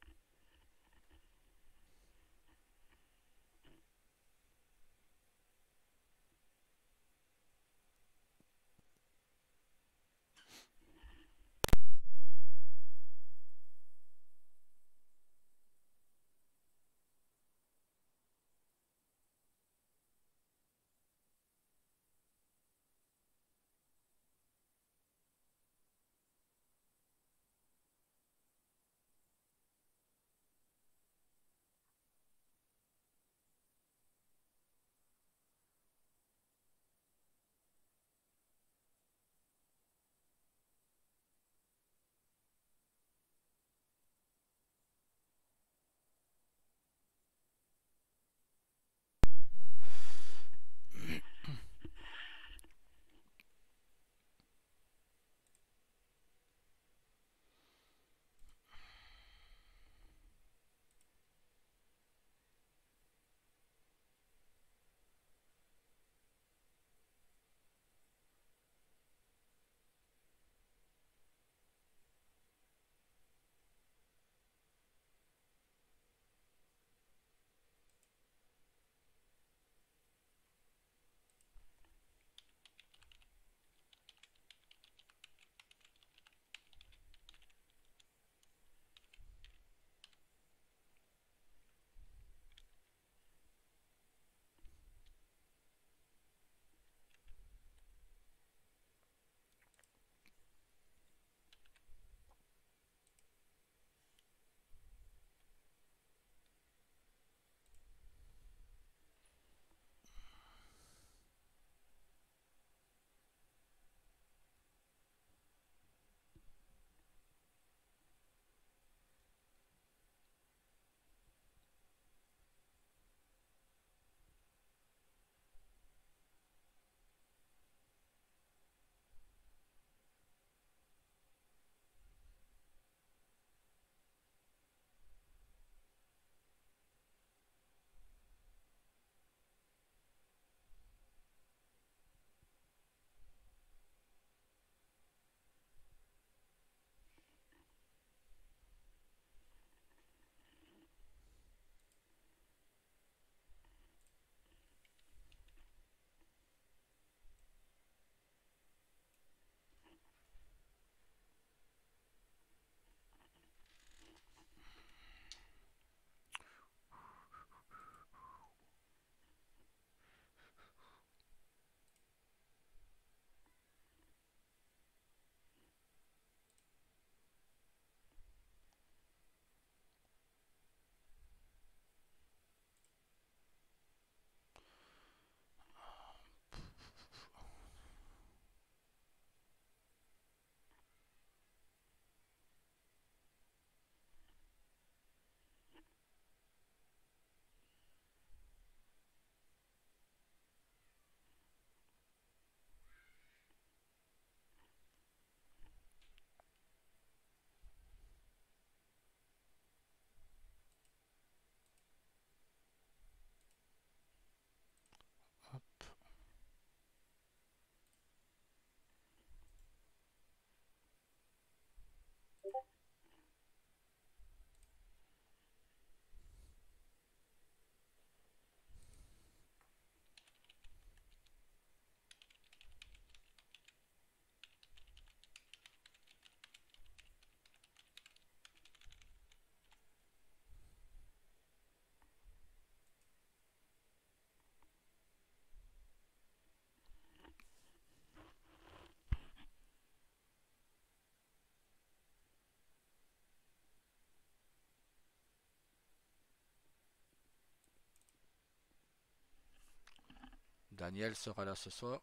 Daniel sera là ce soir.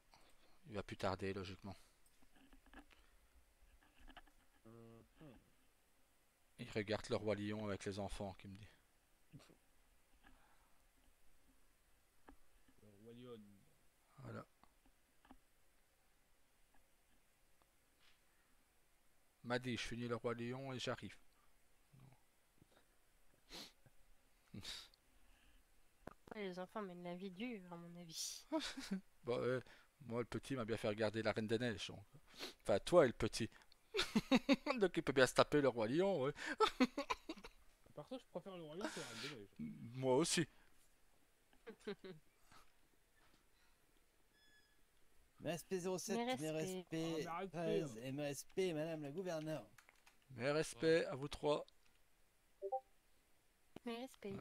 Il va plus tarder, logiquement. Il regarde le Roi Lion avec les enfants, qui me dit. Le Roi Lion. Voilà. M'a dit, je finis le Roi Lion et j'arrive. Les enfants mènent la vie dure, à mon avis. Bon, moi, le petit m'a bien fait regarder la Reine des Neiges. Donc. Enfin, toi et le petit. Donc, il peut bien se taper le Roi Lion, ouais. Par contre, je préfère le Roi Lion que la Reine des Neiges. Moi aussi. MRSP07, Mes respects. MRSP13, MRSP, Madame la gouverneure. Mes respects à vous trois. Mes respects.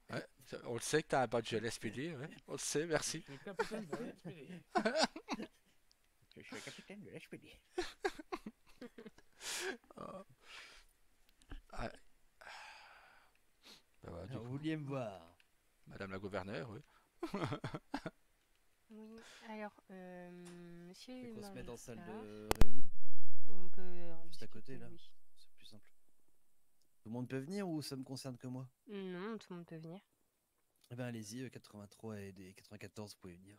Ouais, on le sait que t'as un badge LSPD, ouais. On le sait, merci. Je suis le capitaine de la SPD. Je suis le capitaine de l'HPD. Ah. Ah. Bah ouais, du Vous coup, vouliez me voir. Madame la gouverneure, oui. Oui, alors, monsieur Faut qu'on se mette en salle Maristar, de réunion. on peut en Juste à côté, discuter, là. oui. C'est plus simple. Tout le monde peut venir ou ça me concerne que moi? Non, tout le monde peut venir. Eh ben allez-y, 83 et des 94, vous pouvez venir.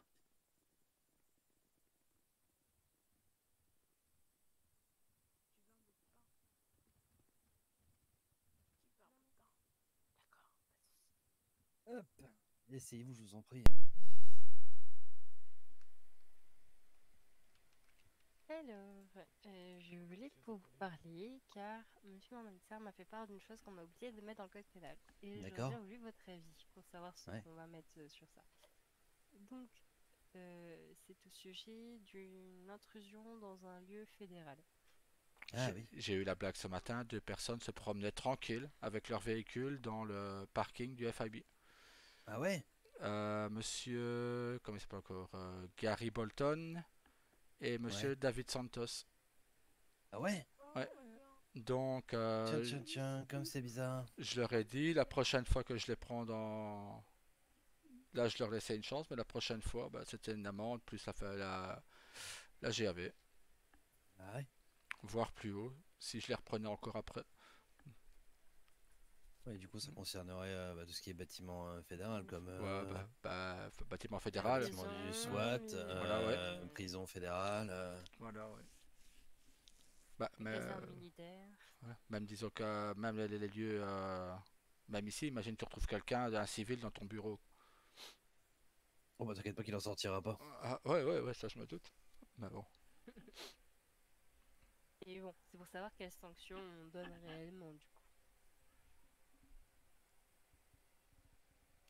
Hop, essayez-vous, je vous en prie. Hein. Alors, je voulais vous parler car monsieur Maristar m'a fait part d'une chose qu'on a oublié de mettre dans le code pénal. Et j'aurais D'accord. bien voulu votre avis pour savoir ce Ouais. qu'on va mettre sur ça. Donc, c'est au sujet d'une intrusion dans un lieu fédéral. Ah oui. J'ai eu la blague ce matin, 2 personnes se promenaient tranquilles avec leur véhicule dans le parking du FIB. Ah ouais? Monsieur, comment il s'appelle encore, Gary Bolton et monsieur Ouais. David Santos. Ah ouais? Donc, Tiens, comme c'est bizarre. je leur ai dit, la prochaine fois que je les prends dans... Là, je leur laissais une chance, mais la prochaine fois, bah, c'était une amende, plus la GAV, Ah ouais? voire plus haut, si je les reprenais encore après. Ouais, du coup, ça concernerait tout ce qui est bâtiment fédéral, comme Ouais, bâtiment fédéral. bâtiment du Prison, SWAT, Voilà, ouais. prison fédérale. Voilà, ouais. Bah, les mais, casernes militaires. ouais, même disons que même les lieux, même ici, imagine tu retrouves quelqu'un, un civil dans ton bureau. Oh bah t'inquiète pas qu'il en sortira pas. Ah, ouais, ça je me doute. Mais bon. Et bon, c'est pour savoir quelles sanctions on donne réellement du coup.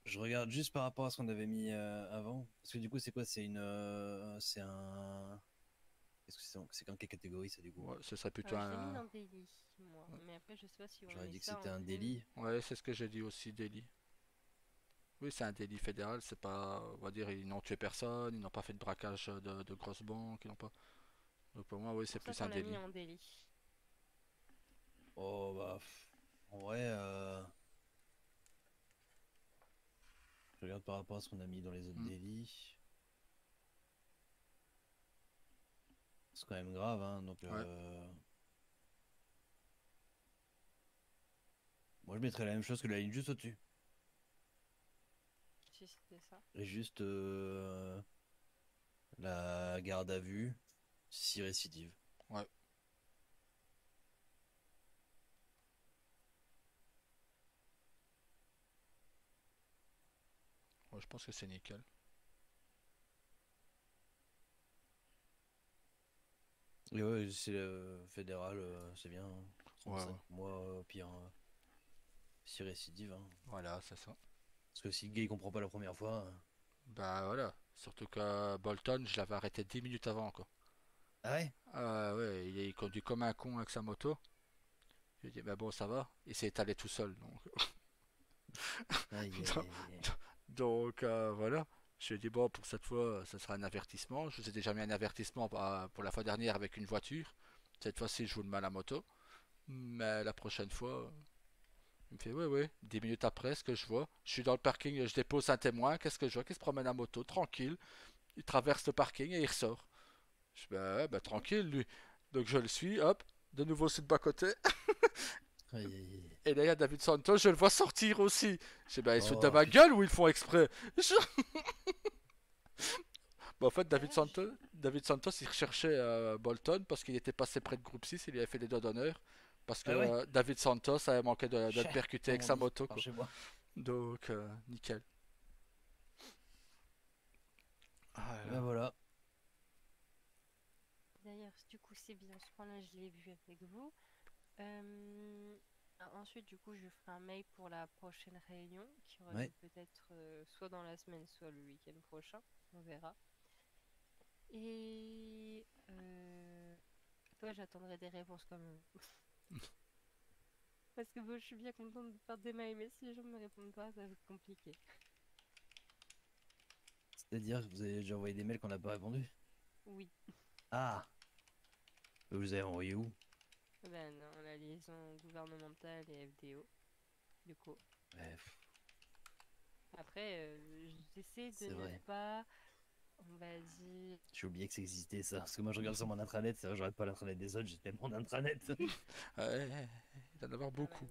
Je regarde juste par rapport à ce qu'on avait mis avant. Parce que du coup, c'est quoi? C'est c'est un. Qu'est-ce que c'est dans quelle catégorie ça du coup? Ouais, ce serait plutôt Je l'ai mis un... dans délit, moi. Mais après, je sais pas si on J'aurais met dit que ça c'était en un crime. délit. Ouais, c'est ce que j'ai dit aussi, délit. Oui, c'est un délit fédéral, c'est pas... On va dire, ils n'ont tué personne, ils n'ont pas fait de braquage de grosses banques, ils n'ont pas... Donc pour moi, oui, c'est C'est pour plus ça un qu'on l'a mis délit. en délit. Oh bah. En vrai, je regarde par rapport à ce qu'on a mis dans les autres Hmm. délits. C'est quand même grave, hein. Donc. Ouais. Moi, je mettrais la même chose que la ligne juste au-dessus. Si c'était ça. Et juste la garde à vue, si récidive. Ouais. Ouais, je pense que c'est nickel. Et ouais, c'est fédéral, c'est bien. Hein. Ouais, 5 ouais. mois, au pire, si récidive. Hein. Voilà, c'est ça. Parce que si le gars il comprend pas la première fois. Bah voilà. Surtout que Bolton, je l'avais arrêté 10 minutes avant, quoi. Ah ouais? Ouais, il conduit comme un con avec sa moto. Je lui ai dit, bah bon, ça va. Il s'est étalé tout seul, donc... Aïe, aïe, Non. aïe, aïe. Donc voilà, je lui ai dit bon pour cette fois ce sera un avertissement. Je vous ai déjà mis un avertissement pour la fois dernière avec une voiture. Cette fois-ci je vous le mets à la moto. Mais la prochaine fois, Il me fait oui, oui. 10 minutes après, ce que je vois, je suis dans le parking, je dépose un témoin. Qu'est-ce que je vois? Qui se promène à moto, tranquille. Il traverse le parking et il ressort. Je dis, bah, ouais, bah, tranquille, lui. Donc je le suis, hop, de nouveau sur le bas-côté. Aïe, aïe, aïe. Et là, il y a David Santos, je le vois sortir aussi. Je dis, bah, ils se foutent de Oh, ma putain. gueule ou ils le font exprès? Bah, en fait, D'ailleurs, je- David Santos, il recherchait Bolton parce qu'il était passé près de groupe 6, il lui avait fait des doigts d'honneur. Parce que Ah ouais? David Santos avait manqué de le Chais, percuter comme avec on sa dit moto, par quoi. chez moi. Donc, nickel. Ah là Ben là. voilà. D'ailleurs, du coup, c'est bien. Ce point-là, je l'ai vu avec vous. Ensuite, du coup, je ferai un mail pour la prochaine réunion qui aura lieu Ouais. peut-être soit dans la semaine, soit le week-end prochain. On verra. Et toi, j'attendrai des réponses quand même. Parce que bon, je suis bien contente de faire des mails, mais si les gens ne me répondent pas, ça va être compliqué. C'est-à-dire que vous avez déjà envoyé des mails qu'on n'a pas répondu? Oui. Ah! Vous avez envoyé où? Ben non, la liaison gouvernementale et FDO, du coup. Ouais, Après, j'essaie de c'est ne vrai. pas, on va dire... J'ai oublié que ça existait ça. Parce que moi je regarde sur mon intranet, c'est vrai, je regarde pas l'intranet des autres, j'ai tellement d'intranet. Ouais, il doit en avoir Ah ouais, beaucoup.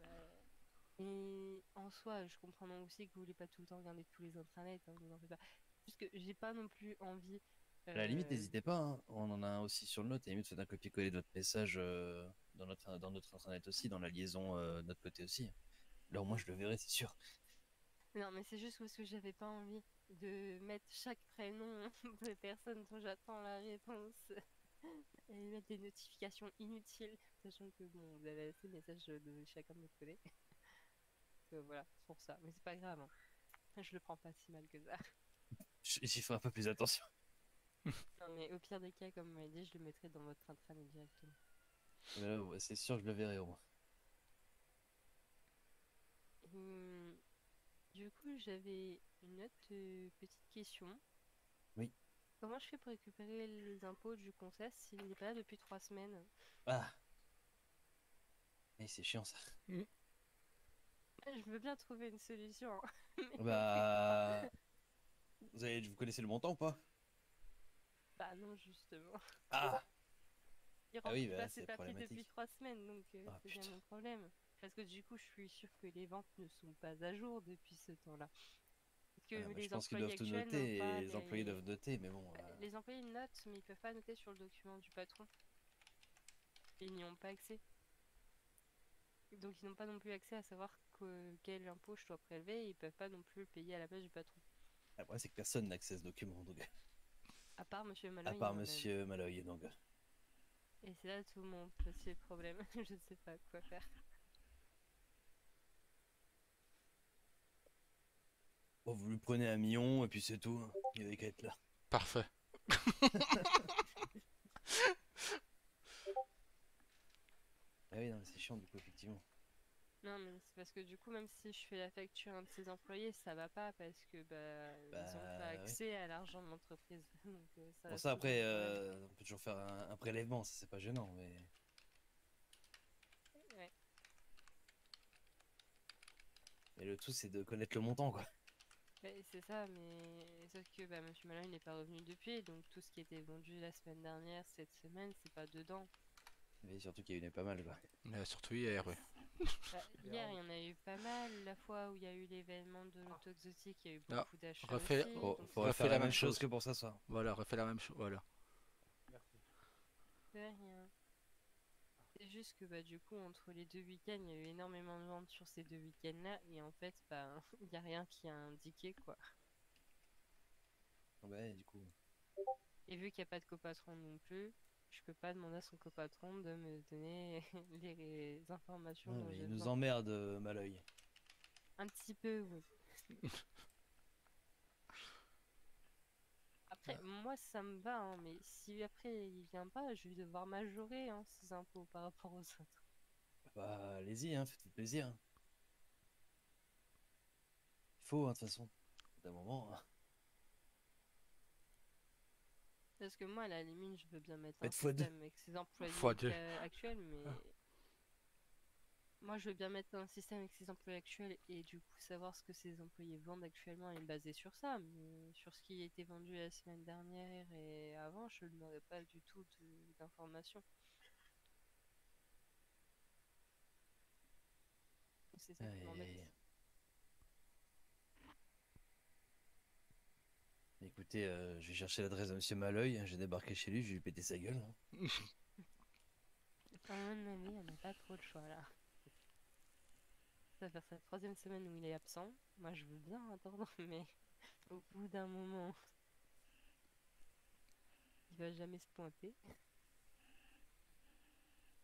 Et en soi, je comprends non aussi que vous voulez pas tout le temps regarder tous les intranets, hein, vous en faites pas. Parce que j'ai pas non plus envie... À la limite, euh, n'hésitez pas, hein. On en a un aussi sur le note. Et limite, faites un copier-coller de votre message dans notre intranet aussi, dans la liaison de notre côté aussi. Là, au moins, je le verrai, c'est sûr. Non, mais c'est juste parce que j'avais pas envie de mettre chaque prénom des personnes dont j'attends la réponse et mettre des notifications inutiles, sachant que bon, vous avez assez de messages de chacun de votre côté. Donc, voilà, c'est pour ça. Mais c'est pas grave, hein. Je le prends pas si mal que ça. J'y ferai un peu plus attention. Non, mais au pire des cas, comme vous m'avez dit, je le mettrai dans votre intranet directement. Mais là, ouais, c'est sûr, je le verrai au moins. Hum, du coup, j'avais une autre petite question. Oui. Comment je fais pour récupérer les impôts du conseil s'il n'est pas là depuis 3 semaines? Ah! Mais c'est chiant ça. Je veux bien trouver une solution, hein. Bah. Vous connaissez le montant ou pas? Bah non, justement. Ah! Il Ah oui, remplit bah, pas c'est ses papiers depuis problématique. 3 semaines, donc Ah c'est bien putain. mon problème. Parce que du coup, je suis sûre que les ventes ne sont pas à jour depuis ce temps-là. Parce que Ah, bah, je les pense qu'ils employés doivent tout actuels n'ont noter pas et les employés doivent noter, mais bon. Les employés notent, mais ils peuvent pas noter sur le document du patron. Ils n'y ont pas accès. Donc ils n'ont pas non plus accès à savoir quel impôt je dois prélever et ils peuvent pas non plus le payer à la place du patron. Après, c'est que personne n'a accès à ce document, donc. À part Monsieur À Malloy et part moi-même. Monsieur Malloy, donc. Et c'est là tout mon petit problème. Je ne sais pas quoi faire. Bon, vous lui prenez 1 million et puis c'est tout. Il y avait qu'à être là. Parfait. Ah oui, non, mais c'est chiant du coup, effectivement. Non, mais c'est parce que du coup, même si je fais la facture à un de ses employés, ça va pas parce que ils ont pas Bah, oui. accès à l'argent de l'entreprise. Donc ça Bon, va ça poser après, un problème. on peut toujours faire un prélèvement, ça c'est pas gênant, mais. Ouais. Mais le tout, c'est de connaître le montant, quoi. C'est ça, mais sauf que Monsieur Malloy n'est pas revenu depuis, donc tout ce qui était vendu la semaine dernière, cette semaine, c'est pas dedans. Mais surtout qu'il y en a eu pas mal, quoi. Surtout hier, oui. Hier, il y en a eu pas mal. La fois où il y a eu l'événement de l'auto exotique, il y a eu Ah, beaucoup d'achats refais- aussi. Oh, donc faudrait refais faire la la même même chose chose. que pour ça, soir. Voilà, refais la même chose. Voilà. c'est rien. C'est juste que du coup, entre les 2 week-ends, il y a eu énormément de ventes sur ces 2 week-ends-là, et en fait, il n'y a rien qui a indiqué, quoi. Ouais, du coup. Et vu qu'il n'y a pas de copatron non plus, je peux pas demander à son copatron de me donner les informations Ouais, dont mais j'ai il nous besoin. emmerde, Malloy. Un petit peu, oui. Après, moi, ça me va, hein, mais si après il vient pas, je vais devoir majorer ses impôts par rapport aux autres. Bah, allez-y, hein, faites-vous plaisir. Il faut, hein, de toute façon. D'un moment. Hein. Parce que moi, à la limite, je veux bien mettre un Faites fois deux. système avec ses employés Fois deux. actuels, mais Moi, je veux bien mettre un système avec ses employés actuels et du coup savoir ce que ces employés vendent actuellement et me baser sur ça. Mais sur ce qui a été vendu la semaine dernière et avant, je n'aurais pas du tout d'informations. C'est ça qui m'embête. Et- Écoutez, j'ai cherché l'adresse de Monsieur Malloy, j'ai débarqué chez lui, j'ai lui pété sa gueule, hein. À un moment donné, on n'a pas trop de choix là. Ça va faire sa 3e semaine où il est absent. Moi, je veux bien attendre, mais au bout d'un moment, il va jamais se pointer.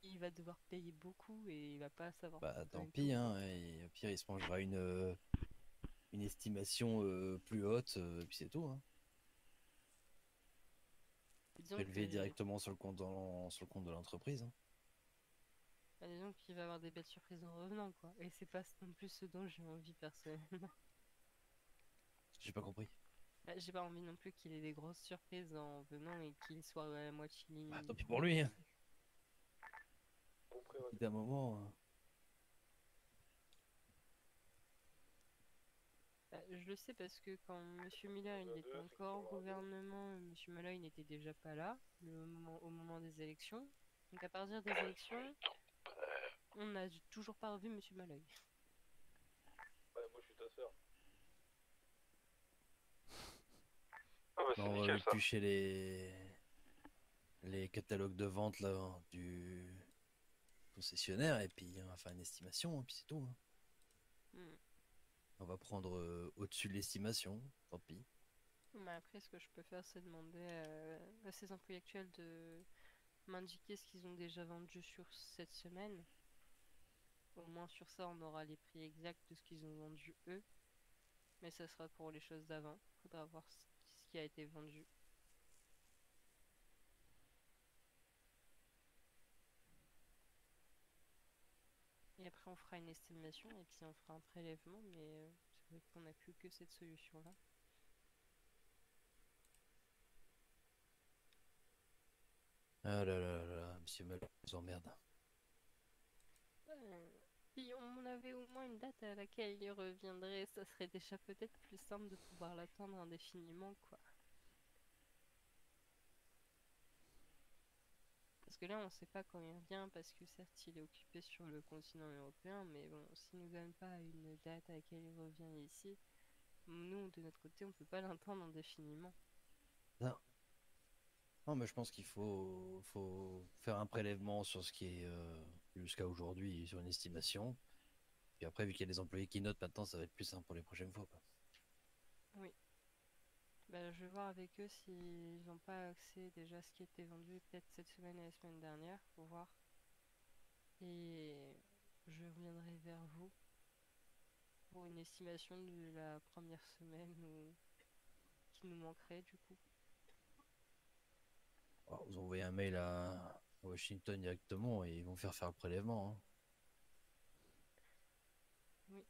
Il va devoir payer beaucoup et il va pas savoir Bah pourquoi tant et pis, tout. hein, et au pire il se mangera une estimation plus haute, et puis c'est tout, hein. Disons Prélevé que, directement sur le compte, sur le compte de l'entreprise, hein. disons qu'il va avoir des belles surprises en revenant, quoi. Et c'est pas non plus ce dont j'ai envie personnellement. J'ai pas compris. Bah, j'ai pas envie non plus qu'il ait des grosses surprises en venant et qu'il soit à la moitié Bah, limite. tant pis pour lui, hein. Bon, prévoit. D'un moment, Bah, je le sais parce que quand Monsieur Miller il était encore au gouvernement, Monsieur Malloy n'était déjà pas là au moment des élections. Donc à partir des élections, on n'a toujours pas revu Monsieur Malloy. Ouais, moi je suis ta sœur. Ah bah c'est on va nickel ça. éplucher les catalogues de vente là, du concessionnaire et puis on va faire une estimation, et puis c'est tout, hein. Hmm. On va prendre au-dessus de l'estimation, tant pis. Mais après, ce que je peux faire, c'est demander à ses employés actuels de m'indiquer ce qu'ils ont déjà vendu sur cette semaine. Au moins sur ça, on aura les prix exacts de ce qu'ils ont vendu eux. Mais ça sera pour les choses d'avant. Faudra voir ce qui a été vendu. Et après, on fera une estimation et puis on fera un prélèvement. Mais c'est vrai qu'on n'a plus que cette solution-là. Ah là là là là, Monsieur Malloy nous emmerde. Si on avait au moins une date à laquelle il reviendrait, ça serait déjà peut-être plus simple de pouvoir l'attendre indéfiniment, quoi. Parce que là, on sait pas quand il revient, parce que certes, il est occupé sur le continent européen, mais bon, s'il nous donne pas une date à laquelle il revient ici, nous, de notre côté, on peut pas l'attendre indéfiniment. Non. Non, mais je pense qu'il faut faire un prélèvement sur ce qui est jusqu'à aujourd'hui, sur une estimation. Puis après, vu qu'il y a des employés qui notent maintenant, ça va être plus simple pour les prochaines fois, quoi. Oui. Bah, je vais voir avec eux s'ils n'ont pas accès déjà à ce qui a été vendu, peut-être cette semaine et la semaine dernière, pour voir. Et je reviendrai vers vous pour une estimation de la première semaine qui nous manquerait du coup. Alors, vous envoyez un mail à Washington directement et ils vont faire le prélèvement, hein. Oui.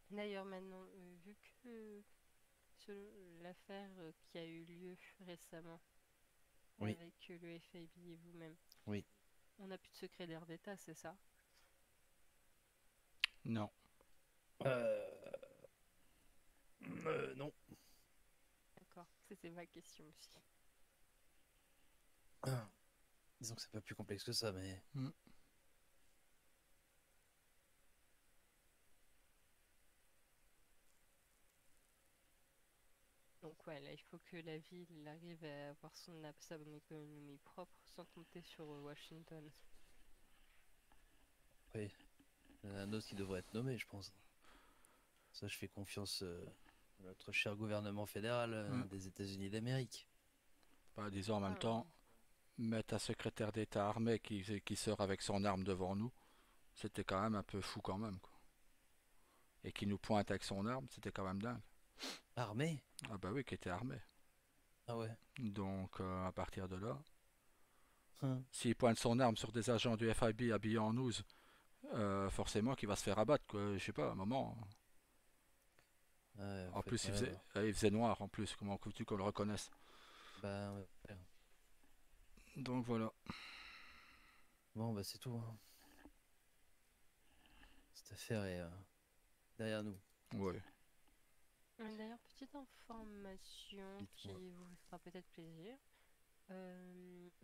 D'ailleurs, maintenant, vu que l'affaire qui a eu lieu récemment Oui. avec le FIB et vous-même, Oui. on n'a plus de secret d'air d'État, c'est ça? Non. Non. D'accord, c'était ma question aussi. Disons que c'est pas plus complexe que ça, mais Donc ouais, là, il faut que la ville arrive à avoir sa bonne économie propre sans compter sur Washington. après, il y en a un autre qui devrait être nommé, je pense. Ça, je fais confiance à notre cher gouvernement fédéral des États-Unis d'Amérique. Bah, disons en même Ah, temps, mettre un secrétaire d'État armé qui sort avec son arme devant nous, c'était quand même un peu fou quand même, quoi. Et qui nous pointe avec son arme, c'était quand même dingue. Armé? Ah bah oui, qui était armé. Ah ouais. Donc à partir de là, Hein. s'il pointe son arme sur des agents du FIB habillés en news, forcément qu'il va se faire abattre, quoi. Je sais pas, à un moment. Ouais, En plus, ouais. il faisait noir en plus, comment veux-tu qu'on le reconnaisse? Bah ouais. Donc voilà. Bon, bah c'est tout, hein. cette affaire est derrière nous. Ouais. D'ailleurs, petite information qui Dites-moi. vous fera peut-être plaisir.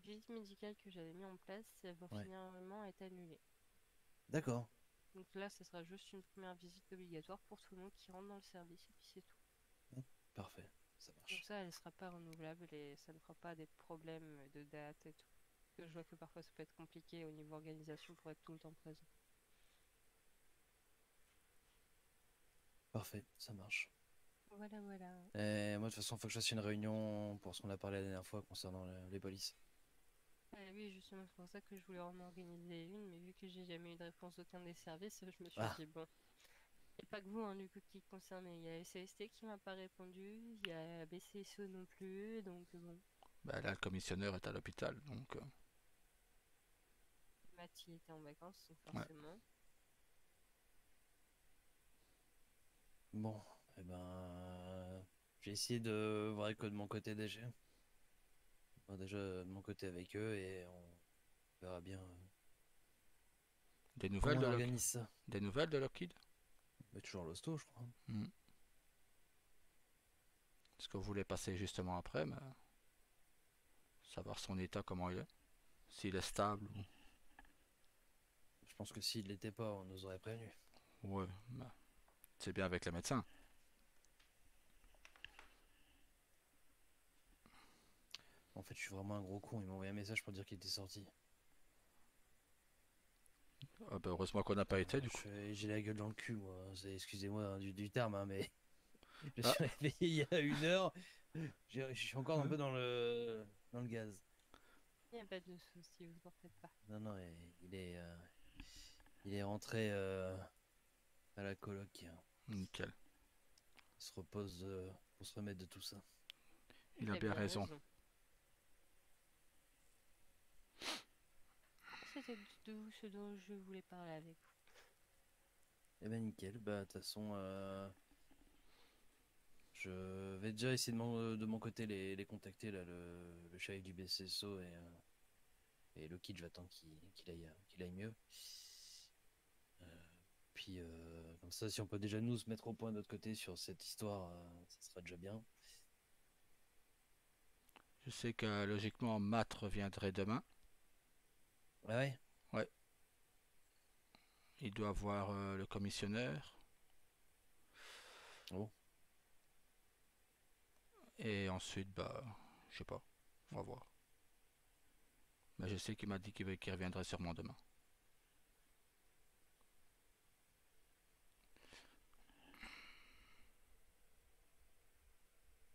Visite médicale que j'avais mis en place, elle va Ouais. finalement être annulée. D'accord. Donc là, ce sera juste une première visite obligatoire pour tout le monde qui rentre dans le service et puis c'est tout. Parfait. Ça Donc marche. ça, elle sera pas renouvelable et ça ne fera pas des problèmes de date et tout. Parce que je vois que parfois ça peut être compliqué au niveau organisation pour être tout le temps présent. Parfait. Ça marche. Voilà, voilà. Et moi, de toute façon, il faut que je fasse une réunion pour ce qu'on a parlé la dernière fois concernant les polices. Oui, justement, c'est pour ça que je voulais en organiser une, mais vu que j'ai jamais eu de réponse d'aucun des services, je me suis Ah. dit bon. Et pas que vous, hein, du coup, qui est concerné. Il y a SAST qui m'a pas répondu, il y a BCSO non plus, donc bon, Bah, là, le commissionneur est à l'hôpital, donc Mathie était en vacances, donc Ouais. forcément. Bon, eh ben, j'ai essayé de voir que de mon côté déjà. Enfin, déjà de mon côté avec eux et on verra bien des comment nouvelles on de organise ça. des nouvelles de Lockheed? Mais toujours l'hosto, je crois. Ce que vous voulez passer justement après, mais savoir son état, comment il est, s'il est stable Je pense que s'il l'était pas, on nous aurait prévenu. ouais, bah, c'est bien avec les médecins. En fait, je suis vraiment un gros con. Ils m'ont envoyé un message pour dire qu'il était sorti. Ah bah, heureusement qu'on n'a pas été du coup. J'ai la gueule dans le cul, moi. Excusez-moi hein, du terme, hein, mais je Ah. suis réveillé il y a 1 heure. Je suis encore un peu dans le gaz. Il n'y a pas de souci, vous en faites pas. Non, non, il est rentré à la coloc. Nickel. Il se repose pour se remettre de tout ça. Il a a bien raison. C'était tout ce dont je voulais parler avec vous. Eh ben nickel, bah de toute façon je vais déjà essayer de mon côté les contacter là, le chef du BCSO et le kid, je vais attendre qu'il aille mieux. Puis comme ça, si on peut déjà nous se mettre au point de notre côté sur cette histoire, ça sera déjà bien. Je sais que logiquement Matt reviendrait demain. Ah ouais? Ouais. Il doit voir le commissionnaire. Oh. Et ensuite, bah, je sais pas. On va voir. Mais je sais qu'il m'a dit qu'il reviendrait sûrement demain.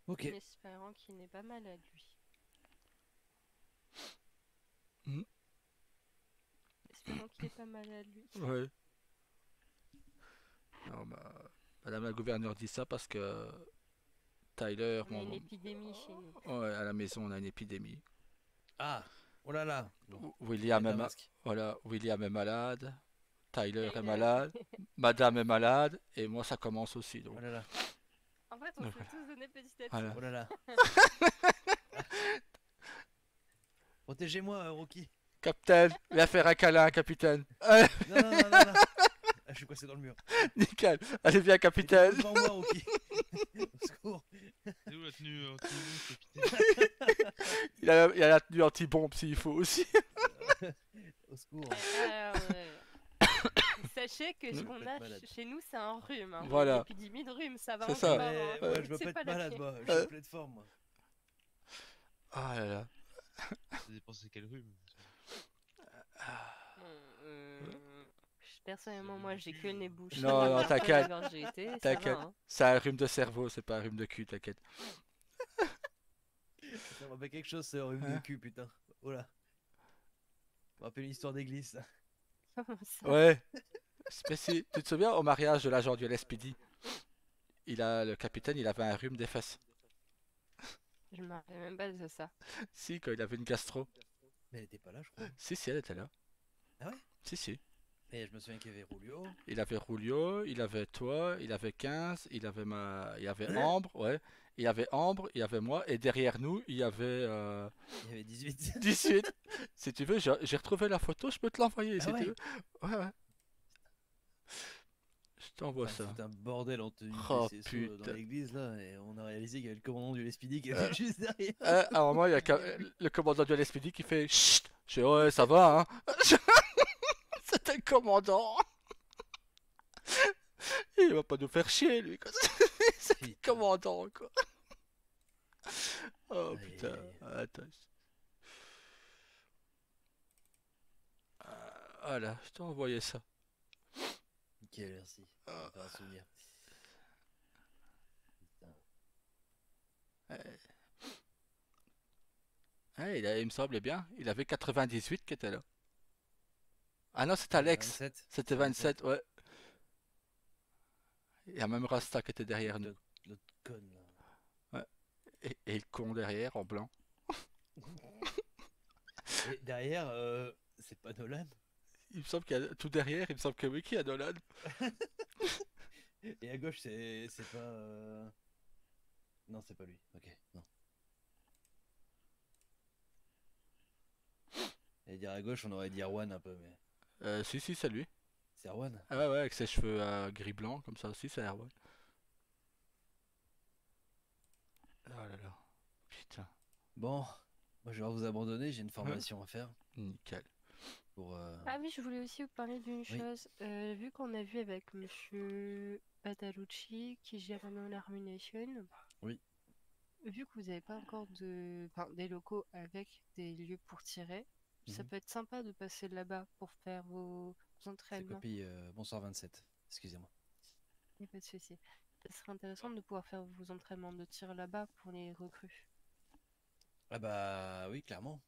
Ok. En espérant qu'il n'est pas malade, lui. Espérons qu'il n'est pas malade, lui. Ouais. Non, bah, Madame la gouverneure dit ça parce que Tyler, On a une épidémie chez nous. ouais, à la maison, on a une épidémie. Ah, oh là là. William Mets est, ta masque. voilà, William est malade, Tyler est Tyler. malade, Madame est malade, et moi ça commence aussi. Donc. Oh là là. En fait, on Ouais. s'est tous donné petit à petit. Voilà. Oh là là. Protégez-moi, Rocky. Capitaine, viens faire un câlin, capitaine. Non, non, non, non, non. Ah, je suis coincé dans le mur. Nickel. Allez, viens, capitaine. Devant moi, Rocky. Au secours. C'est où la tenue anti-mousse, capitaine? Il a la tenue anti-bombe s'il faut aussi. Au secours. Alors, sachez que ce qu'on a malade. chez nous, c'est un rhume. Hein. Voilà. L'épidémie de rhume, ça va. C'est on ça. peut pas, Ouais, hein. ouais, je veux C'est pas être la malade, pire. moi. Je suis en pleine forme, moi. Ah là là. Ça dépend c'est quel rhume. Bon, personnellement, moi, j'ai que le nez bouché. Non, non, t'inquiète. T'inquiète. T'inquiète. C'est un rhume de cerveau, c'est pas un rhume de cul, t'inquiète. Ça me rappelle quelque chose, c'est un rhume de cul, putain. Oh là. Ça me rappelle une histoire d'église, ça. Ouais. Mais si, tu te souviens au mariage de l'agent du LSPD, le capitaine, il avait un rhume des fesses. Je me rappelle même pas de ça. Si, quand il avait une gastro. Mais elle était pas là, je crois. Si, elle était là. Ah ouais? Si. Et je me souviens qu'il y avait Rulio. Il avait Rulio, il avait toi, il avait 15, il avait Ambre, ouais. Il y avait Ambre, il y avait moi, et derrière nous, il y avait Il y avait 18. 18. Si tu veux, j'ai retrouvé la photo, je peux te l'envoyer Ah si ouais? tu veux. Ouais. t'envoie Enfin, ça. c'est un bordel en tenue Oh PCSO dans putain. l'église là, et on a réalisé qu'il y avait le commandant du LSPD qui était juste derrière. À un moment, il y a le commandant de l'SPD qui fait chut. Je fais ouais, ça va, hein. C'était le commandant. Il va pas nous faire chier, lui. Quoi. C'est le Putain. commandant, quoi. Oh Aïe, putain. aïe, aïe. Attends. Voilà, je t'ai envoyé ça. Ok, merci. Ça va faire un souvenir. Putain. Ouais, il me semblait bien. Il avait 98 qui était là. Ah non, c'était Alex. 27. C'était 27, ouais. Il y a même Rasta qui était derrière nous. L'autre conne là. Et le con derrière en blanc. Et derrière, c'est pas Nolan. Il me semble qu'il y a tout derrière, il me semble que oui, qu'il y a Nolan. Et à gauche, c'est pas. Non, c'est pas lui. Ok, non. Et dire à gauche, on aurait dit Erwan un peu, mais. Si, c'est lui. C'est Erwan. Ah ouais, avec ses cheveux gris-blanc, comme ça aussi, c'est Erwan. Oh là là. Putain, Bon, moi je vais vous abandonner, j'ai une formation à faire. nickel. Pour. Ah oui, je voulais aussi vous parler d'une Oui. chose. Vu qu'on a vu avec Monsieur Patalucci qui gère Non Harmination, Oui. vu que vous n'avez pas encore des locaux avec des lieux pour tirer, ça Mhm. peut être sympa de passer là-bas pour faire vos C'est entraînements. copie bonsoir 27. Excusez-moi. Il n'y a pas de souci. Ce serait intéressant de pouvoir faire vos entraînements de tir là-bas pour les recrues. Ah bah oui, clairement.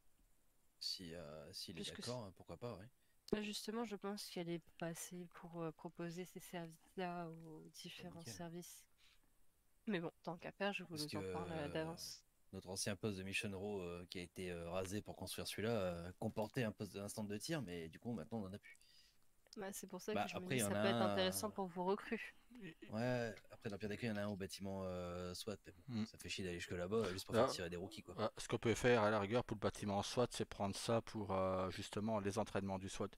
Si s'il est Puisque d'accord, hein, pourquoi pas, ouais. Là, justement, je pense qu'elle est passée pour proposer ces services-là aux différents nickel. services. Mais bon, tant qu'à faire, je vous Parce en que parle d'avance. notre ancien poste de Mission Row qui a été rasé pour construire celui-là comportait un poste d'un stand de tir, mais du coup maintenant on en a plus. Bah, c'est pour ça Bah, que je me après, dis il y ça en peut a être un, intéressant pour vos recrues. Ouais, après dans le pire des cas, il y en a un au bâtiment SWAT, mais bon, Mm. ça fait chier d'aller jusque là-bas juste pour Ah. faire tirer des rookies quoi. Ouais, ce qu'on peut faire à la rigueur pour le bâtiment SWAT, c'est prendre ça pour justement les entraînements du SWAT.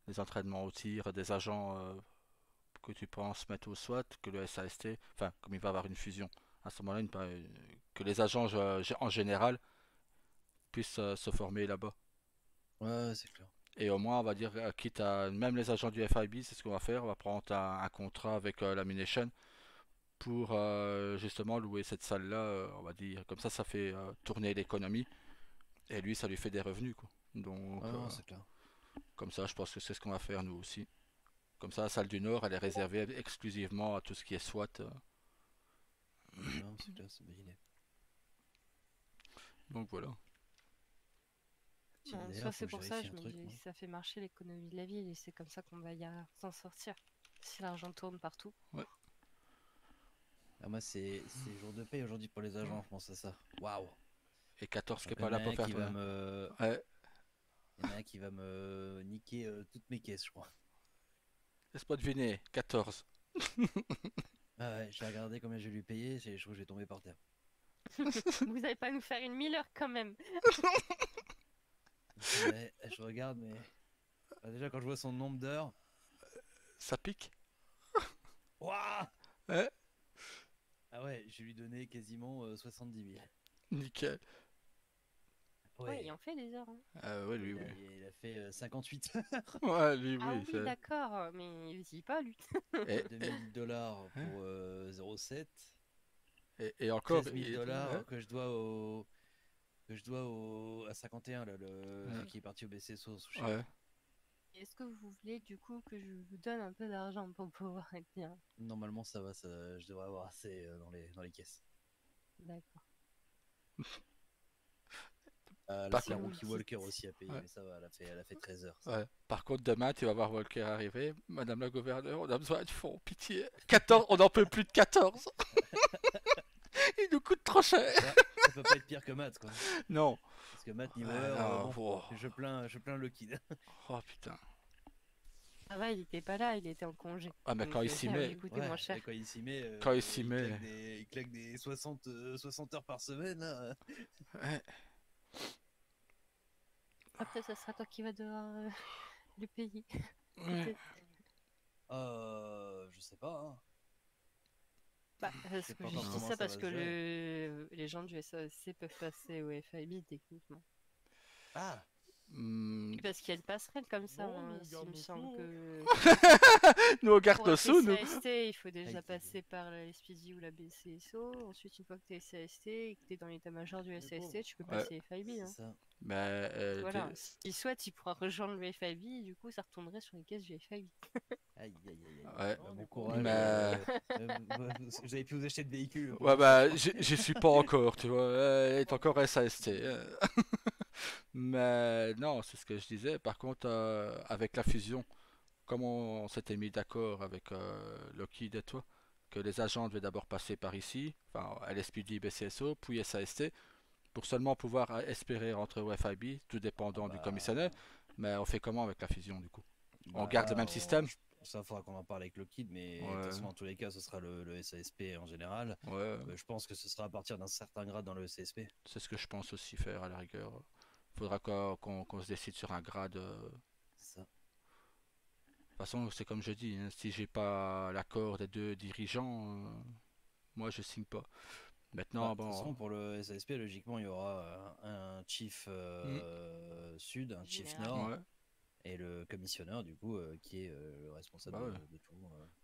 Les entraînements au tir, des agents que tu penses mettre au SWAT, que le SAST, enfin, comme il va y avoir une fusion, à ce moment-là, que les agents en général puissent se former là-bas. Ouais, c'est clair. Et au moins, on va dire, quitte à même les agents du FIB, c'est ce qu'on va faire, on va prendre un contrat avec la Munition pour justement louer cette salle-là, on va dire, comme ça fait tourner l'économie, et lui, ça lui fait des revenus, quoi. Donc, Ouais, non, c'est clair. comme ça, je pense que c'est ce qu'on va faire nous aussi. Comme ça, la salle du Nord, elle est réservée exclusivement à tout ce qui est SWAT. Non, c'est clair, c'est une bonne idée. Donc voilà. Tiens, Bon, d'ailleurs, soit faut c'est que pour je ça, vérifie je un me truc, dis moi. que ça fait marcher l'économie de la ville et c'est comme ça qu'on va s'en sortir. Si l'argent tourne partout. Ah, moi, c'est jour de paye aujourd'hui pour les agents, je pense à ça. Waouh! Et 14 qui est Donc, il y pas en là a pour un faire qui toi. va me... Ouais, Il y en a un qui va me niquer toutes mes caisses, je crois. laisse-moi deviner. 14. Ah ouais, je l'ai regardé combien je vais lui payer, je trouve que je vais tomber par terre. Vous n'allez pas nous faire une 1000 heures quand même. Ouais, je regarde, mais... Bah, déjà, quand je vois son nombre d'heures... Ça pique? Waouh! Ouais, Ah ouais, je vais lui donner quasiment 70 000. nickel. Ouais, il en fait des heures. Hein. Ouais, lui, Il oui. a, il a fait 58 heures. Ouais, lui, Ah oui. oui, d'accord, mais il vit pas lui. Et, 2000 $ pour 0,7. et encore, 13 000 il- dollars ouais. que je dois à 51 là, celui qui est parti au BCSO. Je sais pas. Ouais. Est-ce que vous voulez du coup que je vous donne un peu d'argent pour pouvoir être bien? Normalement ça va, je devrais avoir assez dans les caisses. D'accord. Là Par c'est la contre- Rookie Walker aussi à payer, Ouais. mais ça va, elle a fait 13 heures. ça. Ouais. Par contre, demain, tu vas voir Walker arriver. Madame la gouverneure, on a besoin de fonds, pitié. 14, on n'en peut plus de 14. Il nous coûte trop cher. Ça peut pas être pire que Matt quoi. Non. Parce que Matt niveau Ouais, heure, non, bon, wow. je plains le kid. Oh putain. Ah ouais, il était pas là, il était en congé. Ah, mais Donc, quand il s'y ça met. lui coûtait moins cher. Et quand il s'y met, Quand il s'y met. il claque des 60 heures par semaine. Là. Ouais. Ah, peut-être ça sera toi qui vas devoir le payer. Ouais. Peut-être. Je sais pas. Hein. Bah, parce sais que pas je encore dis comment ça ça parce va que se gérer. les gens du SAEC peuvent passer au FIB techniquement. Ah, Hmm, Parce qu'il y a une passerelle comme ça, Non, hein, nous, on s'il garde me nos semble sous, que Nous on garde pour nos être sous, nous. SAST, il faut déjà aïe, aïe, aïe. passer par la SPD ou la BCSO. Ensuite, une fois que tu es SAST et que tu es dans l'état-major du les SAST, pauvres. tu peux Ouais. passer FIB. c'est Hein. ça. Mais Voilà, s'il souhaite, il pourra rejoindre le FIB, du coup, ça retournerait sur les caisses du FIB. Aïe, aïe, aïe, aïe. ouais. Non, Bon du coup, courage. Mais- Vous avez pu vous acheter de véhicule. pour Ouais, tout bah, ça. j'y suis pas encore, tu vois. Elle est encore SAST. Mais non, c'est ce que je disais. Par contre, avec la fusion, comme on s'était mis d'accord avec Lockheed et toi, que les agents devaient d'abord passer par ici, enfin LSPD, BCSO, puis SAST, pour seulement pouvoir espérer rentrer au FIB, tout dépendant du commissionnaire. Mais on fait comment avec la fusion du coup? On garde le Là, même système? ça faudra qu'on en parle avec le Kid, mais de toute Ouais, façon, dans tous les cas, ce sera le SASP en général. ouais, Je pense que ce sera à partir d'un certain grade dans le SASP. c'est ce que je pense aussi faire à la rigueur. Faudra qu'on se décide sur un grade. C'est ça. De toute façon, c'est comme je dis, hein, si j'ai pas l'accord des deux dirigeants, moi je signe pas. Maintenant, De toute bon. façon, pour le SASP, logiquement, il y aura un chief Hmm, sud, un chief Général. nord, ouais, et le commissionneur, du coup, qui est le responsable bah ouais. de tout.